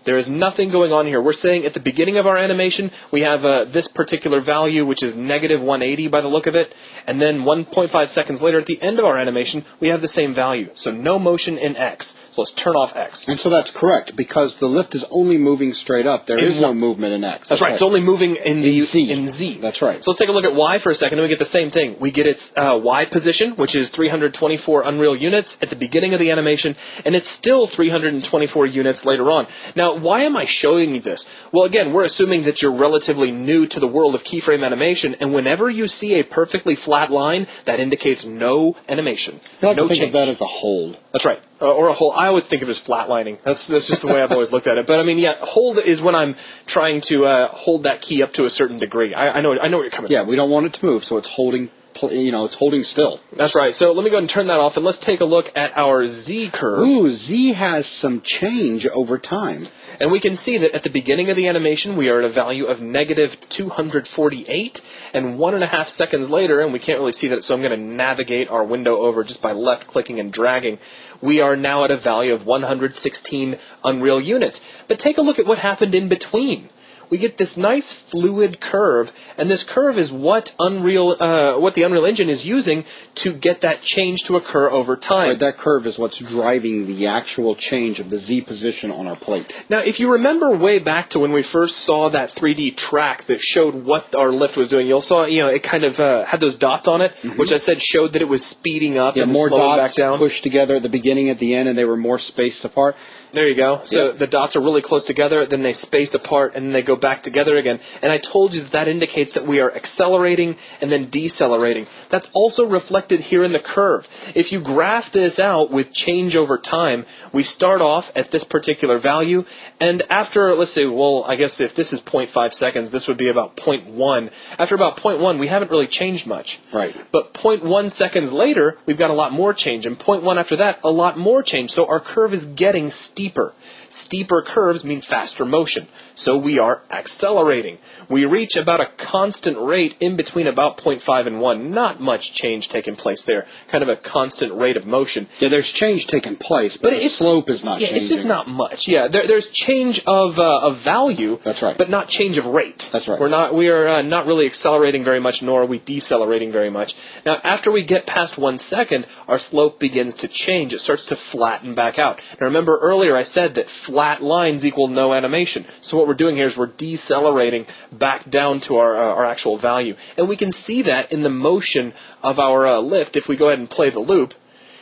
There is nothing going on here. We're saying at the beginning of our animation, we have this particular value, which is negative 180 by the look of it. And then 1.5 seconds later, at the end of our animation, we have the same value. So no motion in X. So let's turn off X. And so that's correct, because the lift is only moving straight up. There is no movement in X. That's right. It's only moving in Z. That's right. So let's take a look at Y for a second, and we get the same thing. We get its Y position, which is 324 Unreal units at the beginning of the animation, and it's still 324 units later on. Now, why am I showing you this? Well, again, we're assuming that you're relatively new to the world of keyframe animation, and whenever you see a perfectly flat line, that indicates no animation. I like no to think change. of that as a hold. That's right. Or a hold. I always think of it as flatlining. That's just the way I've always looked at it. But I mean, yeah, hold is when I'm trying to hold that key up to a certain degree. I know where you're coming from. Yeah, we don't want it to move, so it's holding. It's holding still. That's right. So let me go ahead and turn that off, and let's take a look at our Z curve. Ooh, Z has some change over time. And we can see that at the beginning of the animation, we are at a value of negative 248, and 1.5 seconds later, and we can't really see that, so I'm going to navigate our window over just by left-clicking and dragging, we are now at a value of 116 Unreal units. But take a look at what happened in between. We get this nice fluid curve, and this curve is what the Unreal Engine is using to get that change to occur over time. Right, that curve is what's driving the actual change of the Z position on our plate. Now, if you remember way back to when we first saw that 3D track that showed what our lift was doing, you'll saw, it kind of had those dots on it, which I said showed that it was speeding up and more slowing dots back down. Pushed together at the beginning, at the end, and they were more spaced apart. There you go. So the dots are really close together, then they space apart, and then they go back together again. And I told you that that indicates that we are accelerating and then decelerating. That's also reflected here in the curve. If you graph this out with change over time, we start off at this particular value, and after, let's say, well, I guess if this is 0.5 seconds, this would be about 0.1. After about 0.1, we haven't really changed much. Right. But 0.1 seconds later, we've got a lot more change, and 0.1 after that, a lot more change. So our curve is getting steeper. Steeper curves mean faster motion. So we are accelerating. We reach about a constant rate in between about 0.5 and 1. Not much change taking place there. Kind of a constant rate of motion. Yeah, there's change taking place, but the slope is not changing. It's just not much. Yeah, there's change of value. That's right. But not change of rate. That's right. We are not really accelerating very much, nor are we decelerating very much. Now, after we get past 1 second, our slope begins to change. It starts to flatten back out. Now, remember earlier I said that flat lines equal no animation. So what we're doing here is we're decelerating back down to our actual value. And we can see that in the motion of our lift. If we go ahead and play the loop,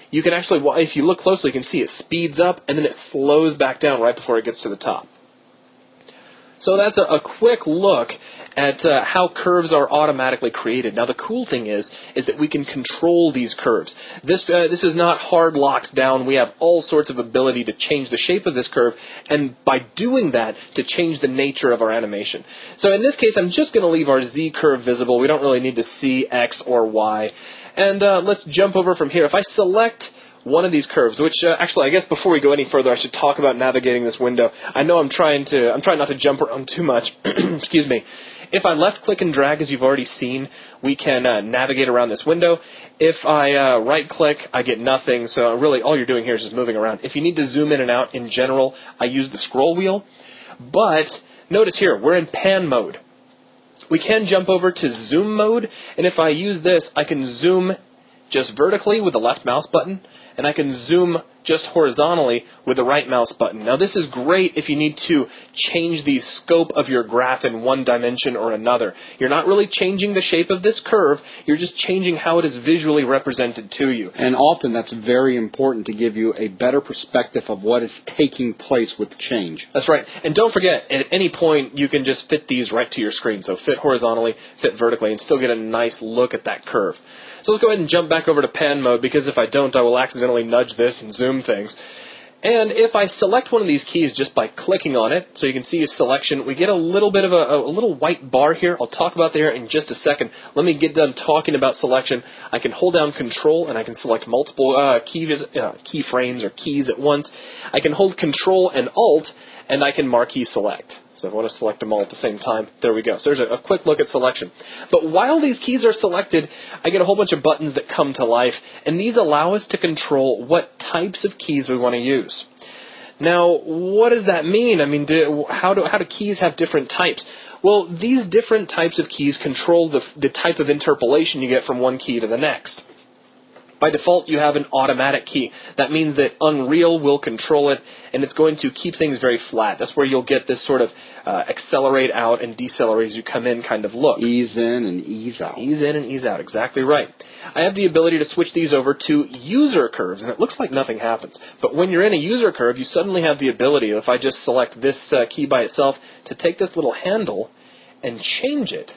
you can actually, if you look closely, you can see it speeds up and then it slows back down right before it gets to the top. So that's a quick look at how curves are automatically created. Now the cool thing is that we can control these curves. This is not hard locked down. We have all sorts of ability to change the shape of this curve, and by doing that, to change the nature of our animation. So in this case, I'm just going to leave our Z curve visible. We don't really need to see X or Y. And let's jump over from here. If I select one of these curves, which actually, I guess before we go any further, I should talk about navigating this window. I know I'm trying not to jump around too much. Excuse me. If I left click and drag, as you've already seen, we can navigate around this window. If I right click, I get nothing. So really, all you're doing here is just moving around. If you need to zoom in and out, in general, I use the scroll wheel. But notice here, we're in pan mode. We can jump over to zoom mode, and if I use this, I can zoom just vertically with the left mouse button, and I can zoom just horizontally with the right mouse button. Now this is great if you need to change the scope of your graph in one dimension or another. You're not really changing the shape of this curve, you're just changing how it is visually represented to you. And often that's very important to give you a better perspective of what is taking place with change. That's right. And don't forget, at any point you can just fit these right to your screen. So fit horizontally, fit vertically, and still get a nice look at that curve. So let's go ahead and jump back over to pan mode, because if I don't, I will accidentally nudge this and zoom things. And if I select one of these keys just by clicking on it, so you can see a selection, we get a little bit of a little white bar here. I'll talk about that here in just a second. Let me get done talking about selection. I can hold down Control and I can select multiple keyframes or keys at once. I can hold Control and Alt and I can marquee select. So if I want to select them all at the same time, there we go. So there's a quick look at selection. But while these keys are selected, I get a whole bunch of buttons that come to life, and these allow us to control what types of keys we want to use. Now, what does that mean? I mean, how do keys have different types? Well, these different types of keys control the type of interpolation you get from one key to the next. By default, you have an automatic key. That means that Unreal will control it, and it's going to keep things very flat. That's where you'll get this sort of accelerate out and decelerate as you come in kind of look. Ease in and ease out. Ease in and ease out, exactly right. I have the ability to switch these over to user curves, and it looks like nothing happens. But when you're in a user curve, you suddenly have the ability, if I just select this key by itself, to take this little handle and change it.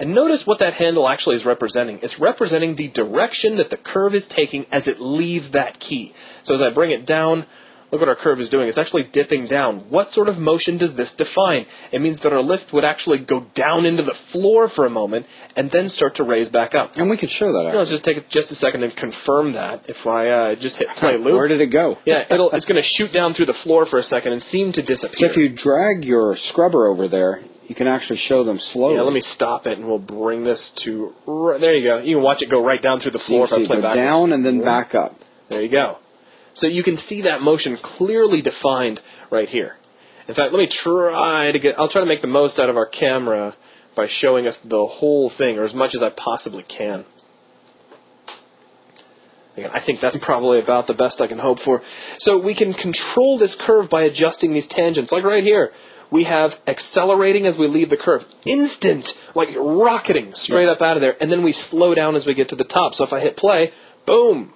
And notice what that handle actually is representing. It's representing the direction that the curve is taking as it leaves that key. So as I bring it down, look what our curve is doing. It's actually dipping down. What sort of motion does this define? It means that our lift would actually go down into the floor for a moment and then start to raise back up. And we could show that. Let's just take just a second and confirm that. If I just hit play loop. Where did it go? Yeah, it's going to shoot down through the floor for a second and seem to disappear. So if you drag your scrubber over there, you can actually show them slowly. Yeah, let me stop it, and we'll bring this to... there you go. You can watch it go right down through the floor if I play backwards. Down and then back up. There you go. So you can see that motion clearly defined right here. In fact, let me try to I'll try to make the most out of our camera by showing us the whole thing, or as much as I possibly can. Again, I think that's probably about the best I can hope for. So we can control this curve by adjusting these tangents, like right here. We have accelerating as we leave the curve. Instant, like rocketing straight up out of there. And then we slow down as we get to the top. So if I hit play, boom,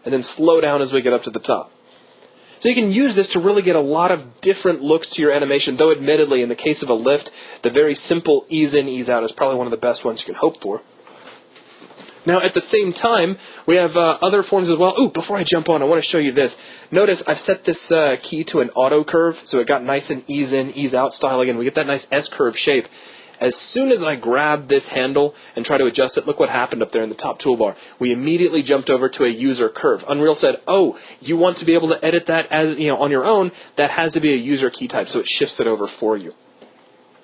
and then slow down as we get up to the top. So you can use this to really get a lot of different looks to your animation, though admittedly, in the case of a lift, the very simple ease in, ease out is probably one of the best ones you can hope for. Now, at the same time, we have other forms as well. Ooh, before I jump on, I want to show you this. Notice I've set this key to an auto curve, so it got nice and ease in, ease out style again. We get that nice S-curve shape. As soon as I grab this handle and try to adjust it, look what happened up there in the top toolbar. We immediately jumped over to a user curve. Unreal said, oh, you want to be able to edit that as on your own, that has to be a user key type, so it shifts it over for you.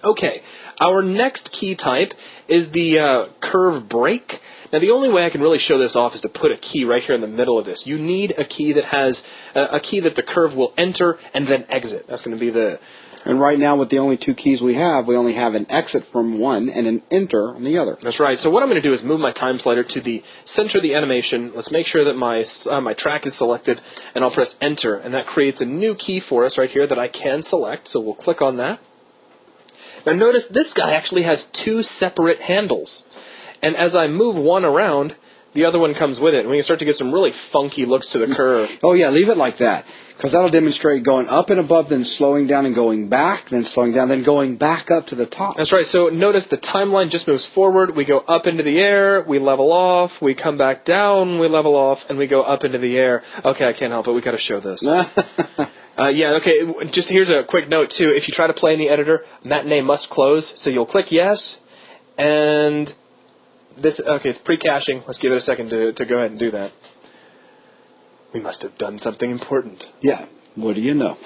Okay, our next key type is the curve break. Now, the only way I can really show this off is to put a key right here in the middle of this. You need a key that has a key that the curve will enter and then exit. That's going to be the... And right now, with the only two keys we only have an exit from one and an enter on the other. That's right. So what I'm going to do is move my time slider to the center of the animation. Let's make sure that my track is selected, and I'll press enter. And that creates a new key for us right here that I can select. So we'll click on that. Now notice this guy actually has two separate handles. And as I move one around, the other one comes with it. And we can start to get some really funky looks to the curve. Oh, yeah, leave it like that. Because that'll demonstrate going up and above, then slowing down and going back, then slowing down, then going back up to the top. That's right. So notice the timeline just moves forward. We go up into the air, we level off, we come back down, we level off, and we go up into the air. Okay, I can't help it. We got to show this. Yeah, okay, just here's a quick note, too. If you try to play in the editor, Matinee must close. So you'll click yes, and this, okay, it's pre-caching. Let's give it a second to go ahead and do that. We must have done something important. Yeah, what do you know?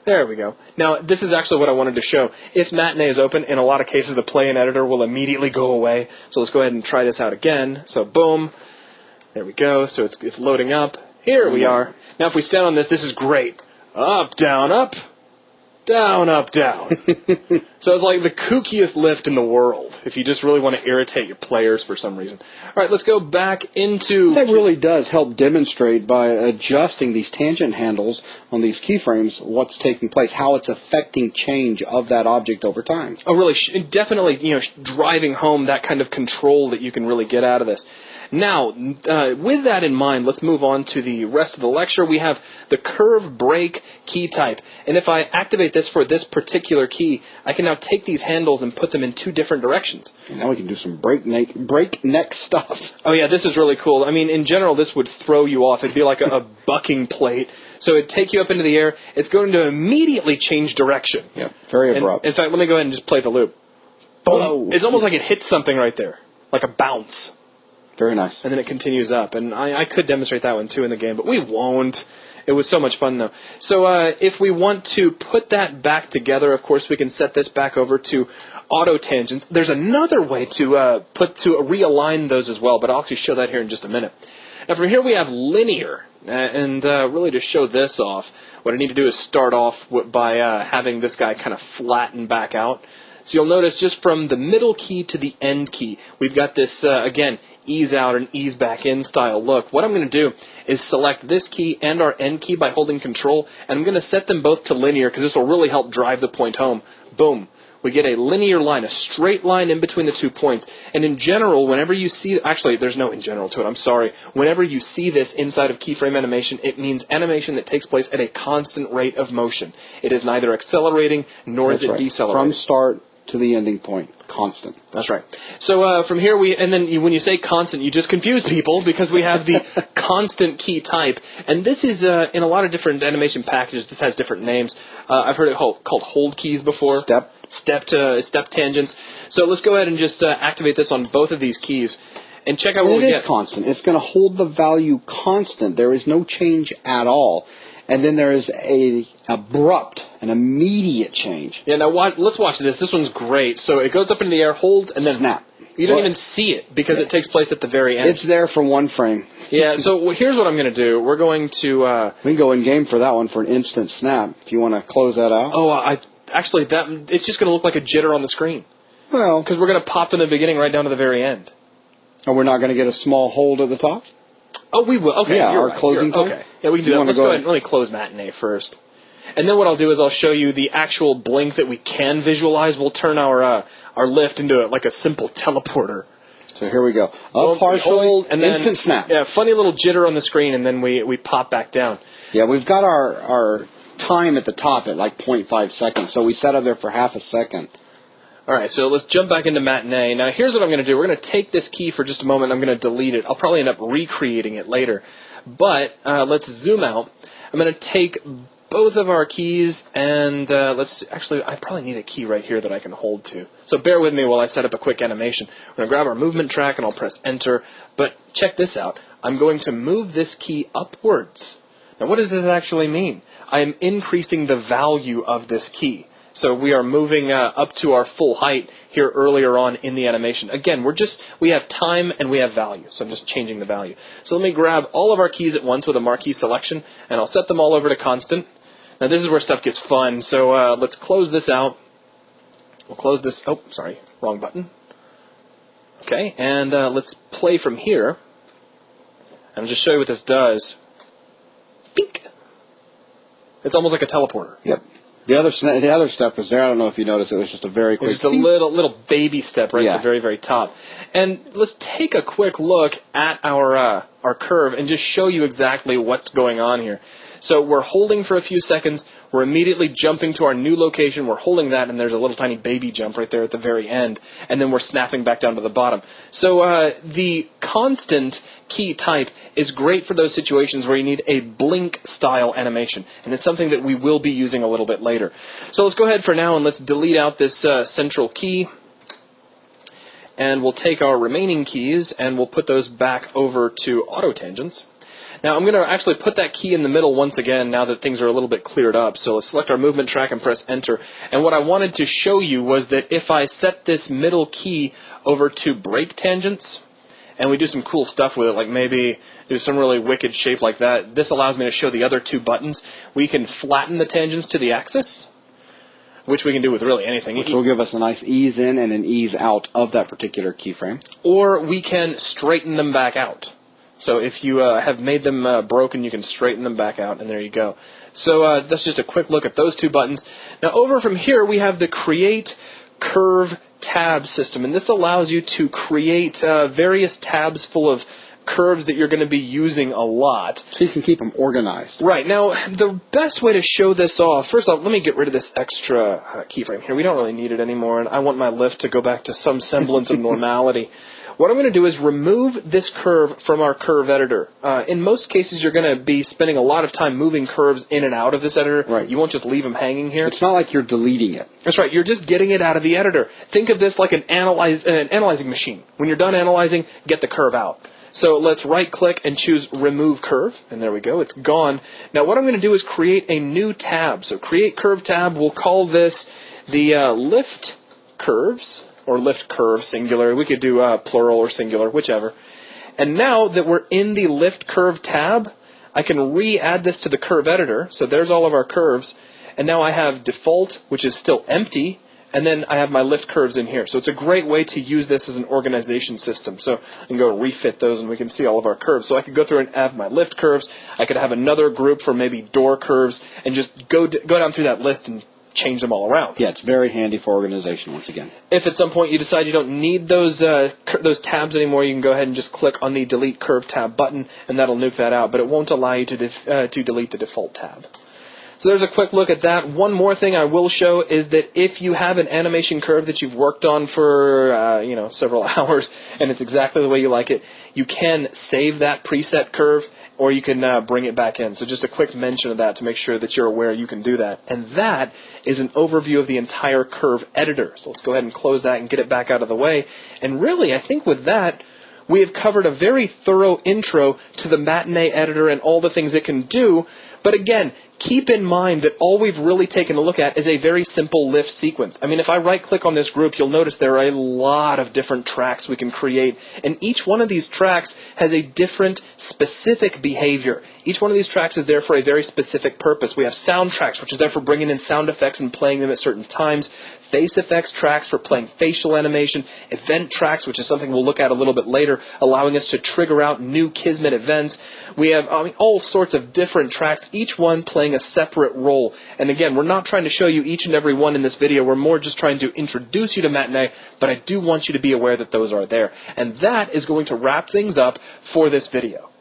There we go. Now, this is actually what I wanted to show. If Matinee is open, in a lot of cases, the play-in editor will immediately go away. So let's go ahead and try this out again. So, boom. There we go. So it's loading up. Here we are. Now, if we stand on this, this is great. Up, down, up. Down, up, down. So it's like the kookiest lift in the world, if you just really want to irritate your players for some reason. All right, let's go back into... That really does help demonstrate by adjusting these tangent handles on these keyframes what's taking place, how it's affecting change of that object over time. Oh, really? Definitely, driving home that kind of control that you can really get out of this. Now, with that in mind, let's move on to the rest of the lecture. We have the curve break key type. And if I activate this for this particular key, I can now take these handles and put them in two different directions. And now we can do some breakneck stuff. Oh, yeah, this is really cool. I mean, in general, this would throw you off. It'd be like a bucking plate. So it'd take you up into the air. It's going to immediately change direction. Yeah, very abrupt. In fact, let me go ahead and just play the loop. Boom. Oh. It's almost like it hits something right there, like a bounce. Very nice. And then it continues up. And I could demonstrate that one, too, in the game, but we won't. It was so much fun, though. So if we want to put that back together, of course, we can set this back over to auto tangents. There's another way to realign those as well, but I'll actually show that here in just a minute. Now, from here we have linear. And really to show this off, what I need to do is start off by having this guy kind of flatten back out. So you'll notice just from the middle key to the end key, we've got this, again, ease out and ease back in style look. What I'm going to do is select this key and our end key by holding control, and I'm going to set them both to linear because this will really help drive the point home. Boom. We get a linear line, a straight line in between the 2 points. And in general, whenever you see, actually, there's no in general to it, I'm sorry. Whenever you see this inside of keyframe animation, it means animation that takes place at a constant rate of motion. It is neither accelerating nor is it decelerating. From start to the ending point, constant. That's right. So from here and then when you say constant, you just confuse people because we have the constant key type, and this is in a lot of different animation packages. This has different names. I've heard it called hold keys before. Step tangents. So let's go ahead and just activate this on both of these keys and check out what we get. It is constant. It's going to hold the value constant. There is no change at all. And then there is an immediate change. Yeah, now let's watch this. This one's great. So it goes up into the air, holds, and then snap. You don't even see it because it takes place at the very end. It's there for one frame. Yeah, so here's what I'm going to do. We're going to... we can go in-game for that one for an instant snap if you want to close that out. Oh, actually, it's just going to look like a jitter on the screen. Well... Because we're going to pop in the beginning right down to the very end. And we're not going to get a small hold at the top? Oh, we will. Okay, yeah, our closing time? Okay. Yeah, we can do that. Let's go ahead and let me close Matinee first. And then what I'll do is I'll show you the actual blink that we can visualize. We'll turn our lift into like a simple teleporter. So here we go. Well, Partially, hold, and then, instant snap. Yeah, funny little jitter on the screen, and then we pop back down. Yeah, we've got our time at the top at like 0.5 seconds, so we set up there for half a second. All right, so let's jump back into Matinee. Now, here's what I'm going to do. We're going to take this key for just a moment. I'm going to delete it. I'll probably end up recreating it later. But let's zoom out. I'm going to take both of our keys, and I probably need a key right here that I can hold to. So bear with me while I set up a quick animation. We're going to grab our movement track, and I'll press Enter. But check this out. I'm going to move this key upwards. Now, what does this actually mean? I am increasing the value of this key. So we are moving up to our full height here earlier on in the animation. Again, we have time and we have value, so I'm just changing the value. So let me grab all of our keys at once with a marquee selection, and I'll set them all over to constant. Now this is where stuff gets fun, so let's close this out. We'll close this, oh, sorry, wrong button. Okay, and let's play from here, and I'll just show you what this does. Bink! It's almost like a teleporter. Yep. The other step was there. I don't know if you noticed. It was just a very quick. It was just a little baby step right at the very, very top. And let's take a quick look at our curve and just show you exactly what's going on here. So we're holding for a few seconds. We're immediately jumping to our new location. We're holding that, and there's a little tiny baby jump right there at the very end. And then we're snapping back down to the bottom. So the constant key type is great for those situations where you need a blink-style animation. And it's something that we will be using a little bit later. So let's go ahead for now, and let's delete out this central key. And we'll take our remaining keys, and we'll put those back over to auto tangents. Now, I'm going to actually put that key in the middle once again now that things are a little bit cleared up. So let's select our movement track and press Enter. And what I wanted to show you was that if I set this middle key over to break tangents, and we do some cool stuff with it, like maybe do some really wicked shape like that, this allows me to show the other two buttons. We can flatten the tangents to the axis, which we can do with really anything. Which will give us a nice ease in and an ease out of that particular keyframe. Or we can straighten them back out. So if you have made them broken, you can straighten them back out, and there you go. So that's just a quick look at those two buttons. Now over from here, we have the Create Curve tab system, and this allows you to create various tabs full of curves that you're going to be using a lot. So you can keep them organized. Right. Now, the best way to show this off, first off, let me get rid of this extra keyframe here. We don't really need it anymore, and I want my lift to go back to some semblance of normality. What I'm going to do is remove this curve from our curve editor. In most cases, you're going to be spending a lot of time moving curves in and out of this editor. Right. You won't just leave them hanging here. It's not like you're deleting it. That's right. You're just getting it out of the editor. Think of this like an analyzing machine. When you're done analyzing, get the curve out. So let's right-click and choose Remove Curve, and there we go. It's gone. Now what I'm going to do is create a new tab. So Create Curve tab. We'll call this the Lift Curves. Or lift curve, singular. We could do plural or singular, whichever. And now that we're in the lift curve tab, I can re-add this to the curve editor. So there's all of our curves. And now I have default, which is still empty. And then I have my lift curves in here. So it's a great way to use this as an organization system. So I can go refit those, and we can see all of our curves. So I could go through and add my lift curves. I could have another group for maybe door curves, and just go down through that list and change them all around. Yeah, it's very handy for organization once again. If at some point you decide you don't need those tabs anymore, you can go ahead and just click on the Delete Curve tab button, and that'll nuke that out, but it won't allow you to delete the default tab. So there's a quick look at that. One more thing I will show is that if you have an animation curve that you've worked on for several hours, and it's exactly the way you like it, you can save that preset curve, or you can bring it back in. So just a quick mention of that to make sure that you're aware you can do that. And that is an overview of the entire curve editor. So let's go ahead and close that and get it back out of the way. And really, I think with that, we have covered a very thorough intro to the Matinee editor and all the things it can do. But again, keep in mind that all we've really taken a look at is a very simple lift sequence. I mean, if I right-click on this group, you'll notice there are a lot of different tracks we can create. And each one of these tracks has a different specific behavior. Each one of these tracks is there for a very specific purpose. We have sound tracks, which is there for bringing in sound effects and playing them at certain times. Face effects tracks for playing facial animation. Event tracks, which is something we'll look at a little bit later, allowing us to trigger out new Kismet events. We have all sorts of different tracks, each one playing a separate role. And again, we're not trying to show you each and every one in this video. We're more just trying to introduce you to Matinee, but I do want you to be aware that those are there. And that is going to wrap things up for this video.